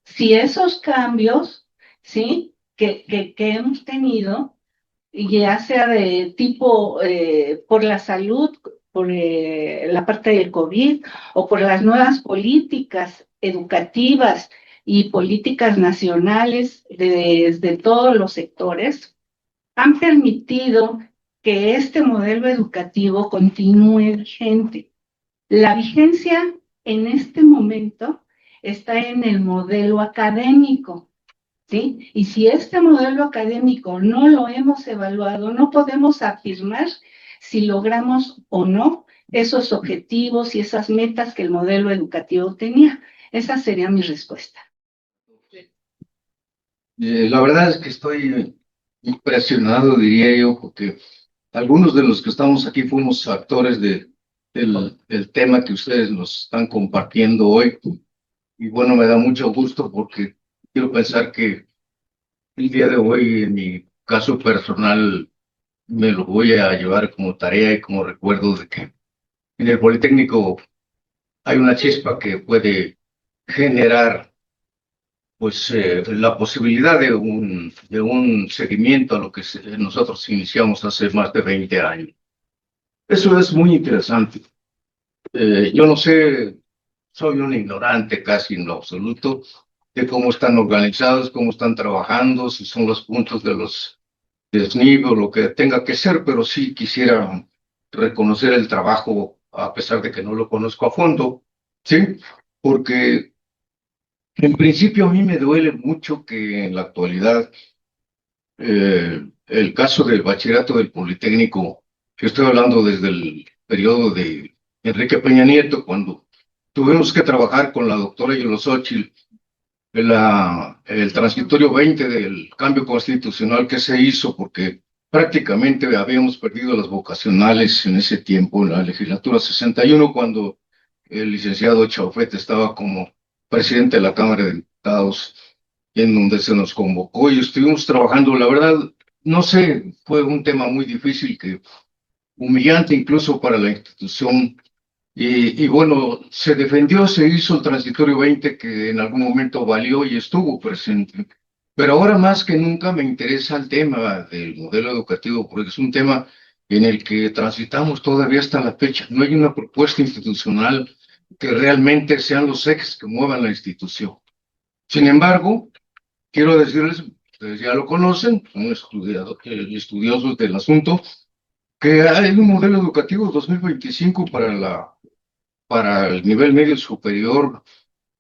S2: si esos cambios, ¿sí? que hemos tenido, ya sea de tipo por la salud, por la parte del COVID o por las nuevas políticas educativas y políticas nacionales desde todos los sectores, han permitido que este modelo educativo continúe vigente. La vigencia en este momento está en el modelo académico, ¿sí? Y si este modelo académico no lo hemos evaluado, no podemos afirmar si logramos o no esos objetivos y esas metas que el modelo educativo tenía. Esa sería mi respuesta.
S8: La verdad es que estoy impresionado, diría yo, porque algunos de los que estamos aquí fuimos actores del tema que ustedes nos están compartiendo hoy. Y bueno, me da mucho gusto porque quiero pensar que el día de hoy, en mi caso personal, me lo voy a llevar como tarea y como recuerdo de que en el Politécnico hay una chispa que puede generar pues la posibilidad de un seguimiento a lo que nosotros iniciamos hace más de 20 años. Eso es muy interesante. Yo no sé, soy un ignorante casi en lo absoluto de cómo están organizados, cómo están trabajando, si son los puntos de los desnivel o lo que tenga que ser, pero sí quisiera reconocer el trabajo a pesar de que no lo conozco a fondo, ¿sí? Porque en principio a mí me duele mucho que en la actualidad el caso del bachillerato del Politécnico, que estoy hablando desde el periodo de Enrique Peña Nieto, cuando tuvimos que trabajar con la doctora Yolosóchil el transitorio 20 del cambio constitucional que se hizo, porque prácticamente habíamos perdido las vocacionales en ese tiempo, en la legislatura 61, cuando el licenciado Chaufet estaba como presidente de la Cámara de Diputados, en donde se nos convocó y estuvimos trabajando. La verdad, no sé, fue un tema muy difícil, que humillante incluso para la institución. Y bueno, se defendió, se hizo el transitorio 20 que en algún momento valió y estuvo presente. Pero ahora más que nunca me interesa el tema del modelo educativo, porque es un tema en el que transitamos todavía hasta la fecha. No hay una propuesta institucional que realmente sean los ejes que muevan la institución. Sin embargo, quiero decirles, ustedes ya lo conocen, son estudiosos del asunto, que hay un modelo educativo 2025 para el nivel medio superior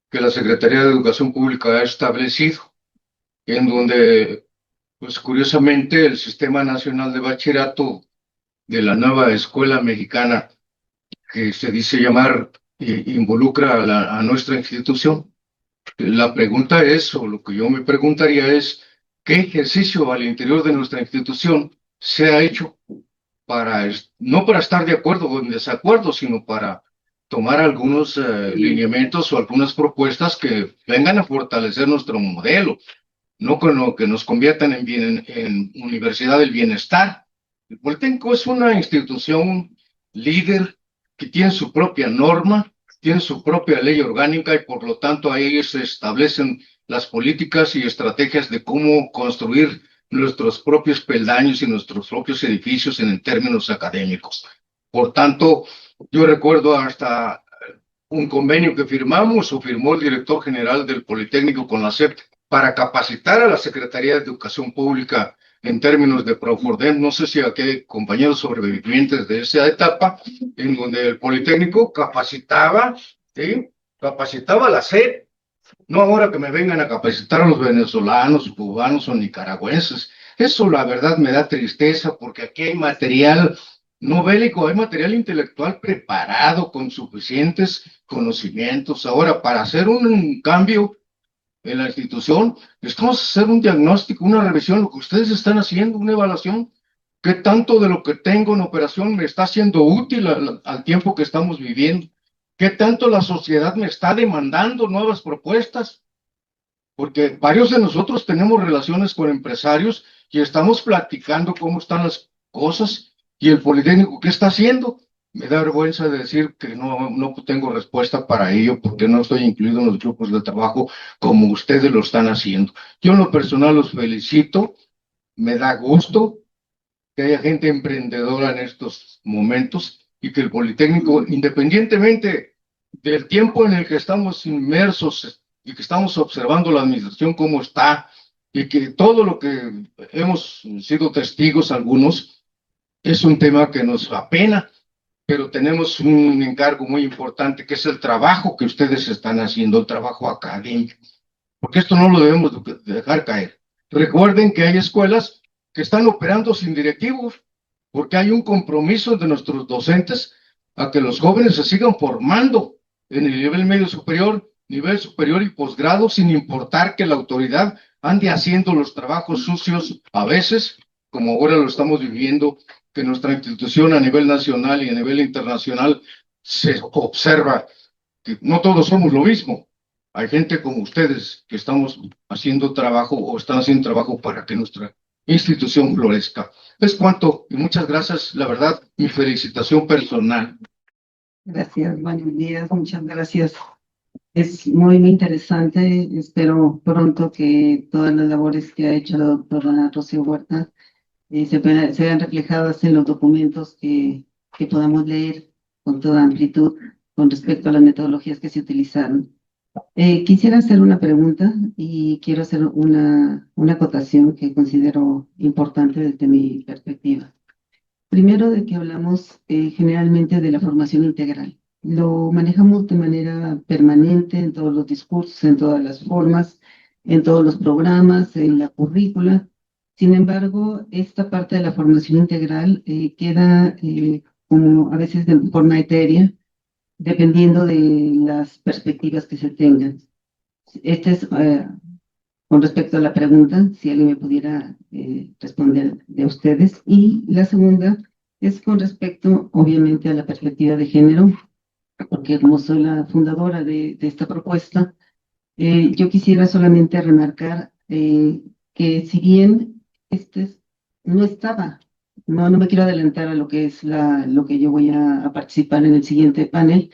S8: que la Secretaría de Educación Pública ha establecido, en donde, pues curiosamente, el Sistema Nacional de Bachillerato de la nueva escuela mexicana, que se dice llamar, involucra a nuestra institución. La pregunta es, o lo que yo me preguntaría es, ¿qué ejercicio al interior de nuestra institución se ha hecho para, no para estar de acuerdo o en desacuerdo, sino para tomar algunos lineamientos o algunas propuestas que vengan a fortalecer nuestro modelo, no con lo que nos conviertan en universidad del bienestar? El Politécnico es una institución líder que tiene su propia norma, tiene su propia ley orgánica y por lo tanto ahí se establecen las políticas y estrategias de cómo construir nuestros propios peldaños y nuestros propios edificios en términos académicos. Por tanto, yo recuerdo hasta un convenio que firmamos o firmó el director general del Politécnico con la SEP para capacitar a la Secretaría de Educación Pública en términos de Profordem. No sé si aquí hay compañeros sobrevivientes de esa etapa, en donde el Politécnico capacitaba, ¿sí? Capacitaba a la SEP. No ahora que me vengan a capacitar a los venezolanos, cubanos o nicaragüenses. Eso la verdad me da tristeza porque aquí hay material no bélico, hay material intelectual preparado con suficientes conocimientos. Ahora, para hacer un cambio en la institución, necesitamos hacer un diagnóstico, una revisión, lo que ustedes están haciendo, una evaluación. ¿Qué tanto de lo que tengo en operación me está siendo útil al tiempo que estamos viviendo? ¿Qué tanto la sociedad me está demandando nuevas propuestas? Porque varios de nosotros tenemos relaciones con empresarios y estamos platicando cómo están las cosas y el Politécnico, ¿qué está haciendo? Me da vergüenza de decir que no tengo respuesta para ello porque no estoy incluido en los grupos de trabajo como ustedes lo están haciendo. Yo en lo personal los felicito, me da gusto que haya gente emprendedora en estos momentos y que el Politécnico, independientemente del tiempo en el que estamos inmersos y que estamos observando la administración cómo está y que todo lo que hemos sido testigos algunos es un tema que nos apena, pero tenemos un encargo muy importante que es el trabajo que ustedes están haciendo, el trabajo académico, porque esto no lo debemos dejar caer. Recuerden que hay escuelas que están operando sin directivos, porque hay un compromiso de nuestros docentes a que los jóvenes se sigan formando en el nivel medio superior, nivel superior y posgrado, sin importar que la autoridad ande haciendo los trabajos sucios a veces, como ahora lo estamos viviendo, que nuestra institución a nivel nacional y a nivel internacional se observa que no todos somos lo mismo. Hay gente como ustedes que estamos haciendo trabajo o están haciendo trabajo para que nuestra institución florezca. Es cuanto, y muchas gracias, la verdad, mi felicitación personal.
S9: Gracias, buenos días, muchas gracias. Es muy interesante, espero pronto que todas las labores que ha hecho la doctora Rocío Huerta se vean reflejadas en los documentos que podamos leer con toda amplitud con respecto a las metodologías que se utilizaron. Quisiera hacer una pregunta y quiero hacer una acotación que considero importante desde mi perspectiva. Primero, de que hablamos generalmente de la formación integral. Lo manejamos de manera permanente en todos los discursos, en todas las formas, en todos los programas, en la currícula. Sin embargo, esta parte de la formación integral queda como a veces de forma etérea, dependiendo de las perspectivas que se tengan. Este es con respecto a la pregunta, si alguien me pudiera responder de ustedes. Y la segunda es con respecto, obviamente, a la perspectiva de género, porque como soy la fundadora de esta propuesta, yo quisiera solamente remarcar que si bien no estaba, no me quiero adelantar a lo que es lo que yo voy a participar en el siguiente panel,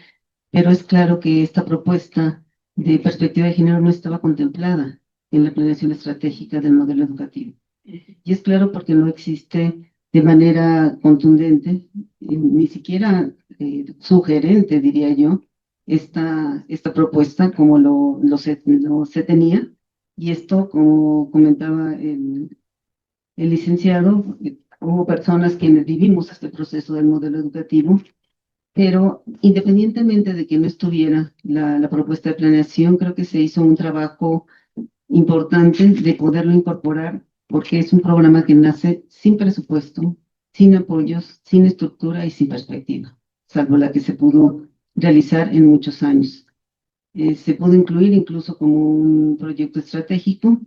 S9: pero es claro que esta propuesta de perspectiva de género no estaba contemplada en la planeación estratégica del modelo educativo. Y es claro porque no existe de manera contundente, ni siquiera sugerente, diría yo, esta propuesta como lo se tenía. Y esto, como comentaba el licenciado, hubo personas quienes vivimos este proceso del modelo educativo, pero independientemente de que no estuviera la propuesta de planeación, creo que se hizo un trabajo importante de poderlo incorporar, porque es un programa que nace sin presupuesto, sin apoyos, sin estructura y sin perspectiva, salvo la que se pudo realizar en muchos años. Se pudo incluir incluso como un proyecto estratégico,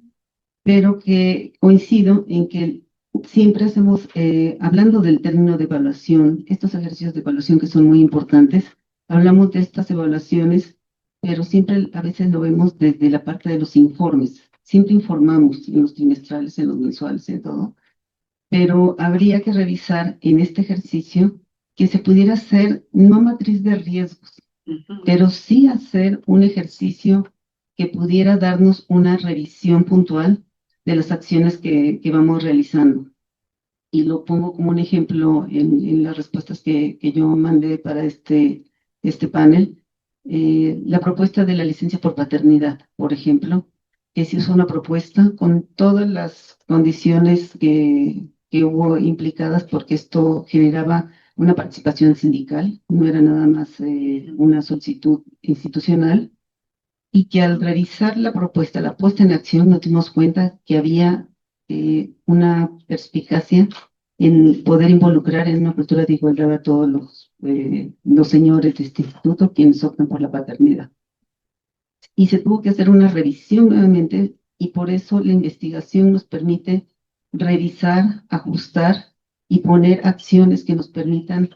S9: pero que coincido en que siempre hacemos, hablando del término de evaluación, estos ejercicios de evaluación que son muy importantes, hablamos de estas evaluaciones, pero siempre a veces lo vemos desde la parte de los informes. Siempre informamos en los trimestrales, en los mensuales, en todo, pero habría que revisar en este ejercicio que se pudiera hacer no matriz de riesgos, pero sí hacer un ejercicio que pudiera darnos una revisión puntual de las acciones que vamos realizando. Y lo pongo como un ejemplo en las respuestas que yo mandé para este panel. la propuesta de la licencia por paternidad, por ejemplo, que se hizo una propuesta con todas las condiciones que hubo implicadas porque esto generaba una participación sindical, no era nada más una solicitud institucional, y que al revisar la propuesta, la puesta en acción, nos dimos cuenta que había una perspicacia en poder involucrar en una cultura de igualdad a todos los señores de este instituto, quienes optan por la paternidad. Y se tuvo que hacer una revisión nuevamente, y por eso la investigación nos permite revisar, ajustar y poner acciones que nos permitan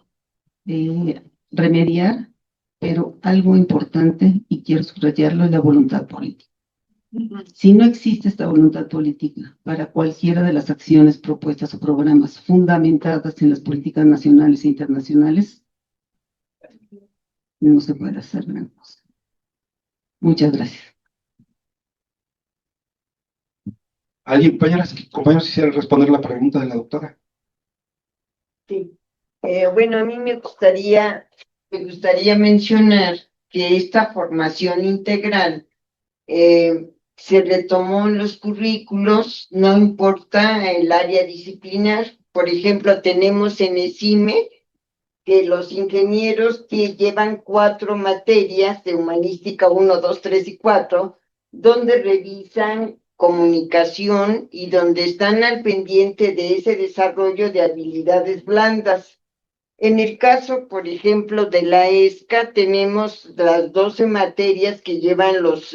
S9: remediar, pero algo importante, y quiero subrayarlo, es la voluntad política. Si no existe esta voluntad política para cualquiera de las acciones, propuestas o programas fundamentadas en las políticas nacionales e internacionales, no se puede hacer gran cosa. Muchas gracias.
S1: ¿Alguien, compañeros, quisiera responder la pregunta de la doctora?
S4: Sí. Bueno, a mí me gustaría mencionar que esta formación integral se retomó en los currículos, no importa el área disciplinar. Por ejemplo, tenemos en ECIME que los ingenieros que llevan 4 materias de humanística 1, 2, 3 y 4, donde revisan comunicación y donde están al pendiente de ese desarrollo de habilidades blandas. En el caso, por ejemplo, de la ESCA, tenemos las 12 materias que llevan los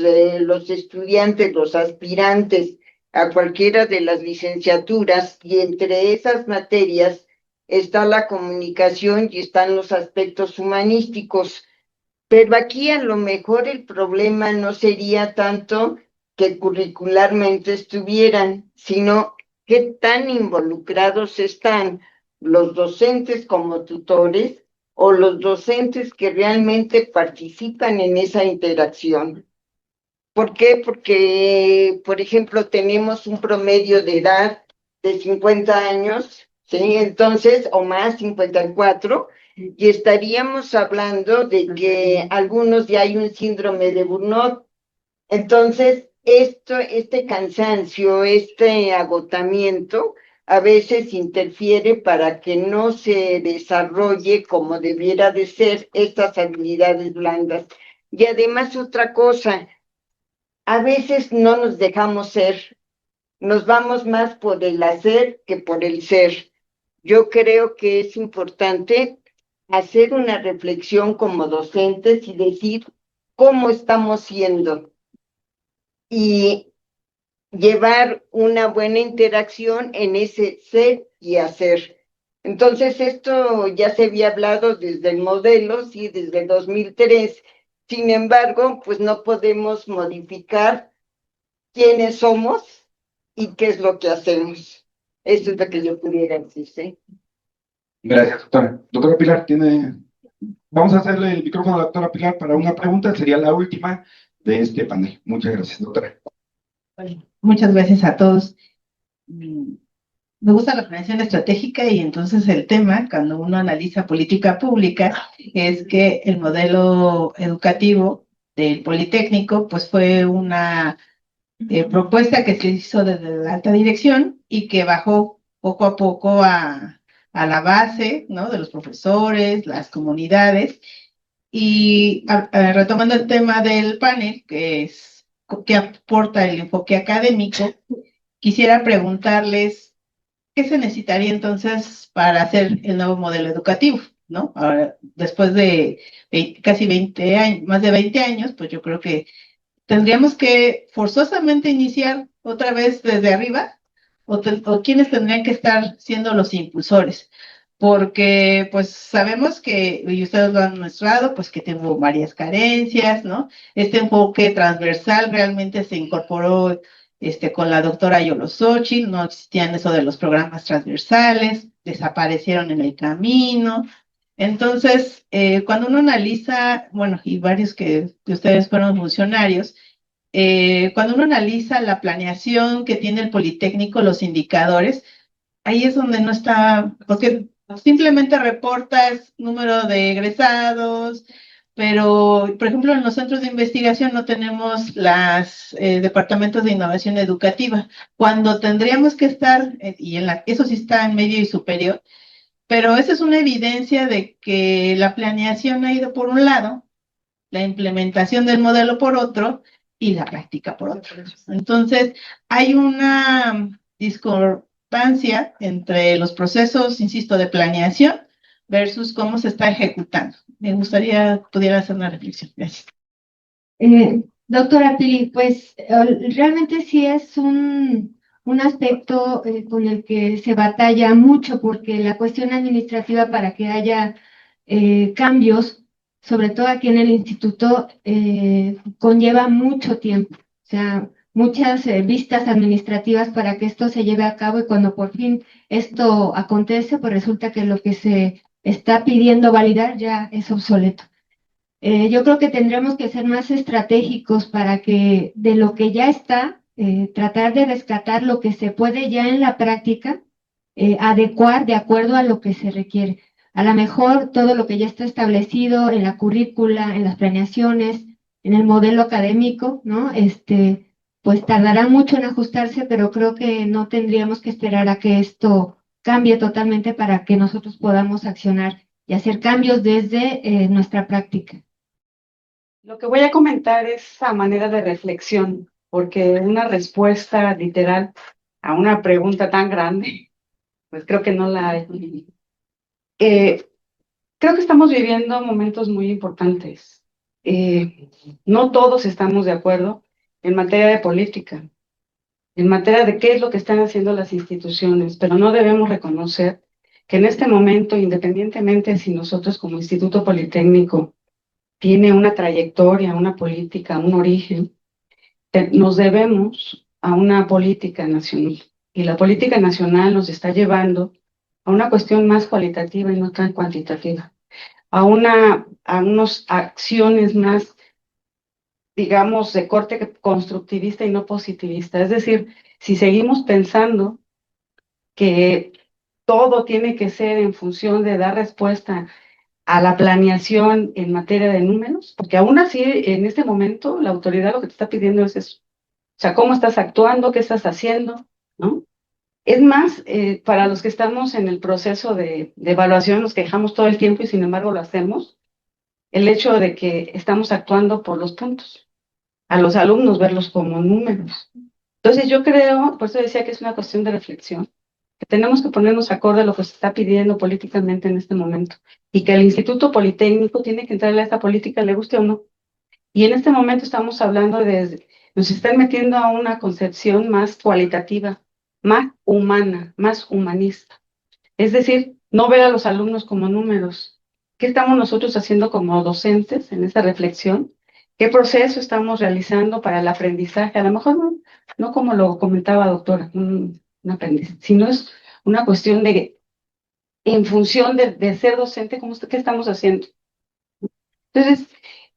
S4: estudiantes, los aspirantes a cualquiera de las licenciaturas, y entre esas materias está la comunicación y están los aspectos humanísticos. Pero aquí a lo mejor el problema no sería tanto que curricularmente estuvieran, sino qué tan involucrados están los docentes como tutores o los docentes que realmente participan en esa interacción. ¿Por qué? Porque, por ejemplo, tenemos un promedio de edad de 50 años, ¿sí? Entonces, o más, 54, y estaríamos hablando de que algunos ya hay un síndrome de Burnout. Entonces, este cansancio, este agotamiento, a veces interfiere para que no se desarrolle como debiera de ser estas habilidades blandas. Y además otra cosa, a veces no nos dejamos ser, nos vamos más por el hacer que por el ser. Yo creo que es importante hacer una reflexión como docentes y decir cómo estamos siendo y llevar una buena interacción en ese ser y hacer. Entonces, esto ya se había hablado desde el modelo, sí, desde el 2003. Sin embargo, pues no podemos modificar quiénes somos y qué es lo que hacemos. Eso es lo que yo pudiera decir, ¿sí?
S1: Gracias, doctora. Doctora Pilar, vamos a hacerle el micrófono a la doctora Pilar para una pregunta, sería la última de este panel. Muchas gracias, doctora.
S10: Muchas gracias a todos. Me gusta la planeación estratégica, y entonces el tema, cuando uno analiza política pública, es que el modelo educativo del Politécnico pues fue una propuesta que se hizo desde la alta dirección y que bajó poco a poco a la base, ¿no?, de los profesores, las comunidades. Y retomando el tema del panel, que es qué aporta el enfoque académico, quisiera preguntarles qué se necesitaría entonces para hacer el nuevo modelo educativo, ¿no? Ahora, después de casi 20 años, más de 20 años, pues yo creo que tendríamos que forzosamente iniciar otra vez desde arriba, o quienes tendrían que estar siendo los impulsores, porque pues sabemos que, y ustedes lo han mostrado, pues que tuvo varias carencias, ¿no? Este enfoque transversal realmente se incorporó con la doctora Yolosochi, no existían eso de los programas transversales, desaparecieron en el camino. Entonces, cuando uno analiza, bueno, y varios que ustedes fueron funcionarios, cuando uno analiza la planeación que tiene el Politécnico, los indicadores, ahí es donde no está, porque simplemente reportas número de egresados, pero, por ejemplo, en los centros de investigación no tenemos los departamentos de innovación educativa, cuando tendríamos que estar, eso sí está en medio y superior, pero esa es una evidencia de que la planeación ha ido por un lado, la implementación del modelo por otro y la práctica por otro. Entonces, hay una discordancia entre los procesos, insisto, de planeación versus cómo se está ejecutando. Me gustaría que pudiera hacer una reflexión. Gracias.
S6: Doctora Pili, pues realmente sí es un aspecto con el que se batalla mucho porque la cuestión administrativa para que haya cambios, sobre todo aquí en el instituto, conlleva mucho tiempo, o sea, muchas vistas administrativas para que esto se lleve a cabo y cuando por fin esto acontece, pues resulta que lo que se está pidiendo validar ya es obsoleto. Yo creo que tendremos que ser más estratégicos para que de lo que ya está, tratar de rescatar lo que se puede ya en la práctica, adecuar de acuerdo a lo que se requiere. A lo mejor todo lo que ya está establecido en la currícula, en las planeaciones, en el modelo académico, ¿no? Pues tardará mucho en ajustarse, pero creo que no tendríamos que esperar a que esto cambie totalmente para que nosotros podamos accionar y hacer cambios desde nuestra práctica.
S2: Lo que voy a comentar es a manera de reflexión, porque una respuesta literal a una pregunta tan grande, pues creo que no la hay. Creo que estamos viviendo momentos muy importantes. No todos estamos de acuerdo en materia de política, en materia de qué es lo que están haciendo las instituciones, pero no debemos reconocer que en este momento, independientemente si nosotros como Instituto Politécnico tiene una trayectoria, una política, un origen, nos debemos a una política nacional. Y la política nacional nos está llevando a una cuestión más cualitativa y no tan cuantitativa, a unas acciones más, digamos, de corte constructivista y no positivista. Es decir, si seguimos pensando que todo tiene que ser en función de dar respuesta a la planeación en materia de números, porque aún así en este momento la autoridad lo que te está pidiendo es eso. O sea, cómo estás actuando, qué estás haciendo, ¿no? Es más, para los que estamos en el proceso de evaluación, nos quejamos todo el tiempo y sin embargo lo hacemos, el hecho de que estamos actuando por los puntos, a los alumnos verlos como números. Entonces yo creo, por eso decía que es una cuestión de reflexión, que tenemos que ponernos acorde a lo que se está pidiendo políticamente en este momento y que el Instituto Politécnico tiene que entrarle a esta política, le guste o no. Y en este momento estamos hablando de, nos están metiendo a una concepción más cualitativa, más humana, más humanista. Es decir, no ver a los alumnos como números. ¿Qué estamos nosotros haciendo como docentes en esta reflexión? ¿Qué proceso estamos realizando para el aprendizaje? A lo mejor no como lo comentaba doctora, un aprendizaje, sino es una cuestión de, en función de ser docente, ¿qué estamos haciendo? Entonces,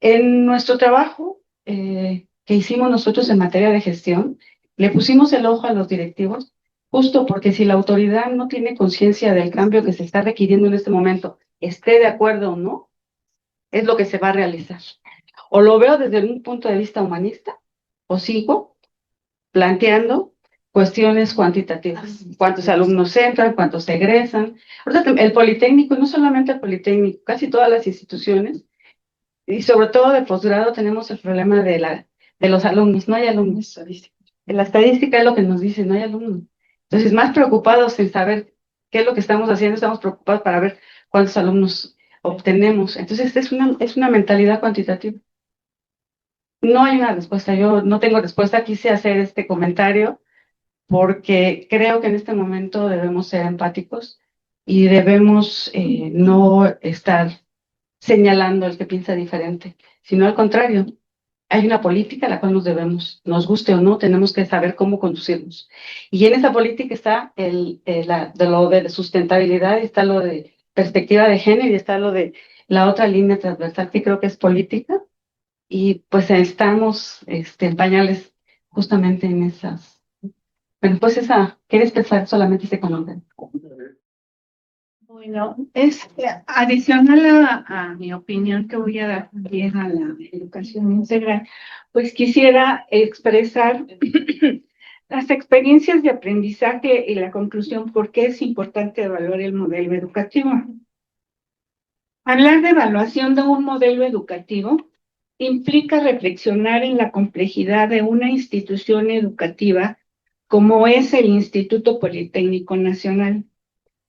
S2: en nuestro trabajo que hicimos nosotros en materia de gestión, le pusimos el ojo a los directivos, justo porque si la autoridad no tiene conciencia del cambio que se está requiriendo en este momento, esté de acuerdo o no, es lo que se va a realizar. O lo veo desde un punto de vista humanista, o sigo planteando cuestiones cuantitativas. ¿Cuántos alumnos entran? ¿Cuántos egresan? El Politécnico, y no solamente el Politécnico, casi todas las instituciones, y sobre todo de posgrado tenemos el problema de los alumnos. No hay alumnos. La estadística es lo que nos dice, no hay alumnos. Entonces, más preocupados en saber qué es lo que estamos haciendo, estamos preocupados para ver cuántos alumnos obtenemos. Entonces, es una mentalidad cuantitativa. No hay una respuesta, yo no tengo respuesta, quise hacer este comentario porque creo que en este momento debemos ser empáticos y debemos no estar señalando al que piensa diferente, sino al contrario, hay una política a la cual nos debemos, nos guste o no, tenemos que saber cómo conducirnos. Y en esa política está de lo de sustentabilidad, está lo de perspectiva de género y está lo de la otra línea transversal que creo que es política. Y pues estamos en pañales justamente en esas. Bueno, pues quería expresar solamente ese comentario. Bueno, es adicional a mi opinión que voy a dar también a la educación integral, pues quisiera expresar las experiencias de aprendizaje y la conclusión por qué es importante evaluar el modelo educativo. Hablar de evaluación de un modelo educativo implica reflexionar en la complejidad de una institución educativa como es el Instituto Politécnico Nacional.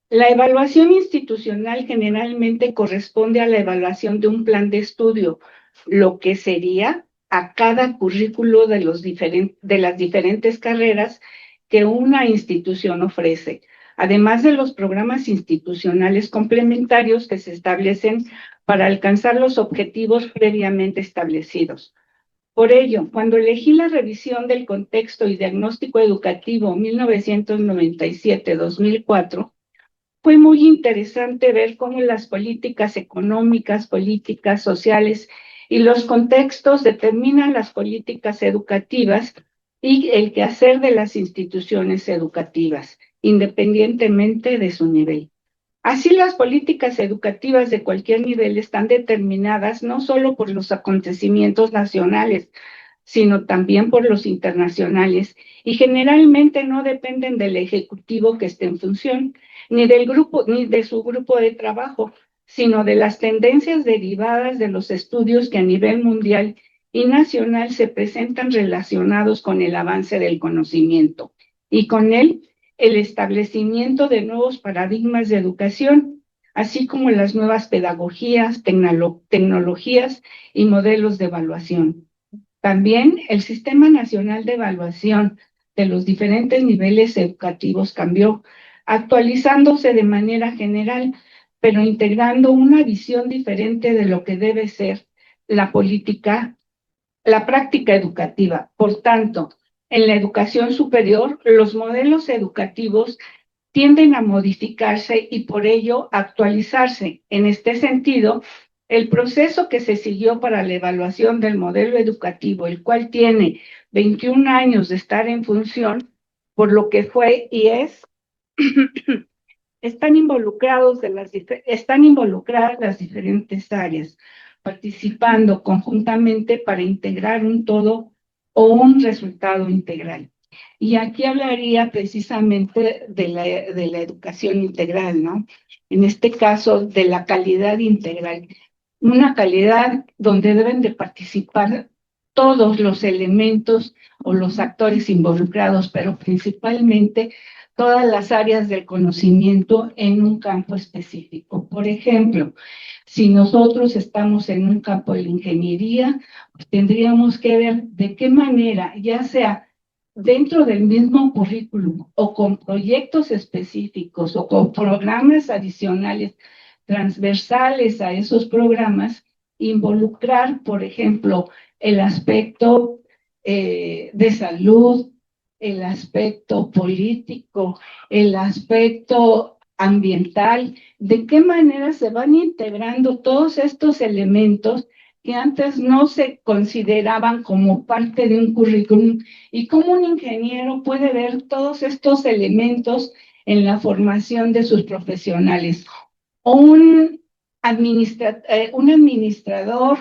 S2: La evaluación institucional generalmente corresponde a la evaluación de un plan de estudio, lo que sería a cada currículo de las diferentes carreras que una institución ofrece, además de los programas institucionales complementarios que se establecen para alcanzar los objetivos previamente establecidos. Por ello, cuando elegí la revisión del contexto y diagnóstico educativo 1997-2004, fue muy interesante ver cómo las políticas económicas, políticas sociales y los contextos determinan las políticas educativas y el quehacer de las instituciones educativas, independientemente de su nivel. Así, las políticas educativas de cualquier nivel están determinadas no solo por los acontecimientos nacionales, sino también por los internacionales, y generalmente no dependen del ejecutivo que esté en función, ni del grupo, ni de su grupo de trabajo, sino de las tendencias derivadas de los estudios que a nivel mundial y nacional se presentan relacionados con el avance del conocimiento, y con él el establecimiento de nuevos paradigmas de educación, así como las nuevas pedagogías, tecnologías y modelos de evaluación. También el Sistema Nacional de Evaluación de los diferentes niveles educativos cambió, actualizándose de manera general, pero integrando una visión diferente de lo que debe ser la práctica educativa. Por tanto, en la educación superior, los modelos educativos tienden a modificarse y por ello actualizarse. En este sentido, el proceso que se siguió para la evaluación del modelo educativo, el cual tiene 21 años de estar en función, por lo que fue y es, están involucradas las diferentes áreas, participando conjuntamente para integrar un todo o un resultado integral. Y aquí hablaría precisamente de la educación integral, ¿no? En este caso, de la calidad integral. Una calidad donde deben de participar todos los elementos o los actores involucrados, pero principalmente todas las áreas del conocimiento en un campo específico. Por ejemplo, si nosotros estamos en un campo de la ingeniería, pues tendríamos que ver de qué manera, ya sea dentro del mismo currículum o con proyectos específicos o con programas adicionales transversales a esos programas, involucrar, por ejemplo, el aspecto de salud, el aspecto político, el aspecto ambiental, de qué manera se van integrando todos estos elementos que antes no se consideraban como parte de un currículum, y cómo un ingeniero puede ver todos estos elementos en la formación de sus profesionales, o un administrador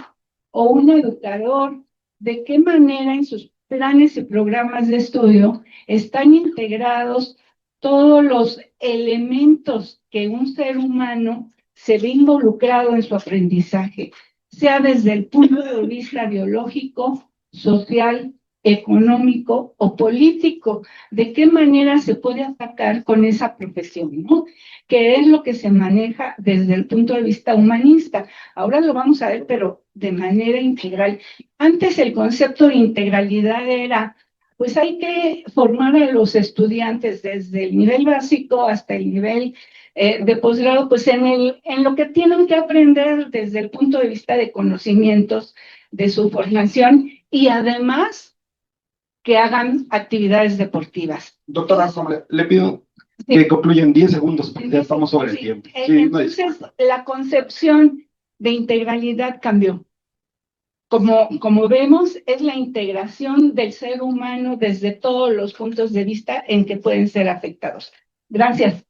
S2: o un educador, de qué manera en sus planes y programas de estudio están integrados todos los elementos que un ser humano se ve involucrado en su aprendizaje, sea desde el punto de vista biológico, social, económico o político, de qué manera se puede atacar con esa profesión, ¿no? Que es lo que se maneja desde el punto de vista humanista. Ahora lo vamos a ver, pero de manera integral. Antes el concepto de integralidad era, pues hay que formar a los estudiantes desde el nivel básico hasta el nivel de posgrado, pues en lo que tienen que aprender desde el punto de vista de conocimientos de su formación, y además que hagan actividades deportivas.
S1: Doctora, le pido que concluyan 10 segundos, porque ya estamos sobre el tiempo. Sí,
S2: entonces, la concepción de integralidad cambió. Como vemos, es la integración del ser humano desde todos los puntos de vista en que pueden ser afectados. Gracias.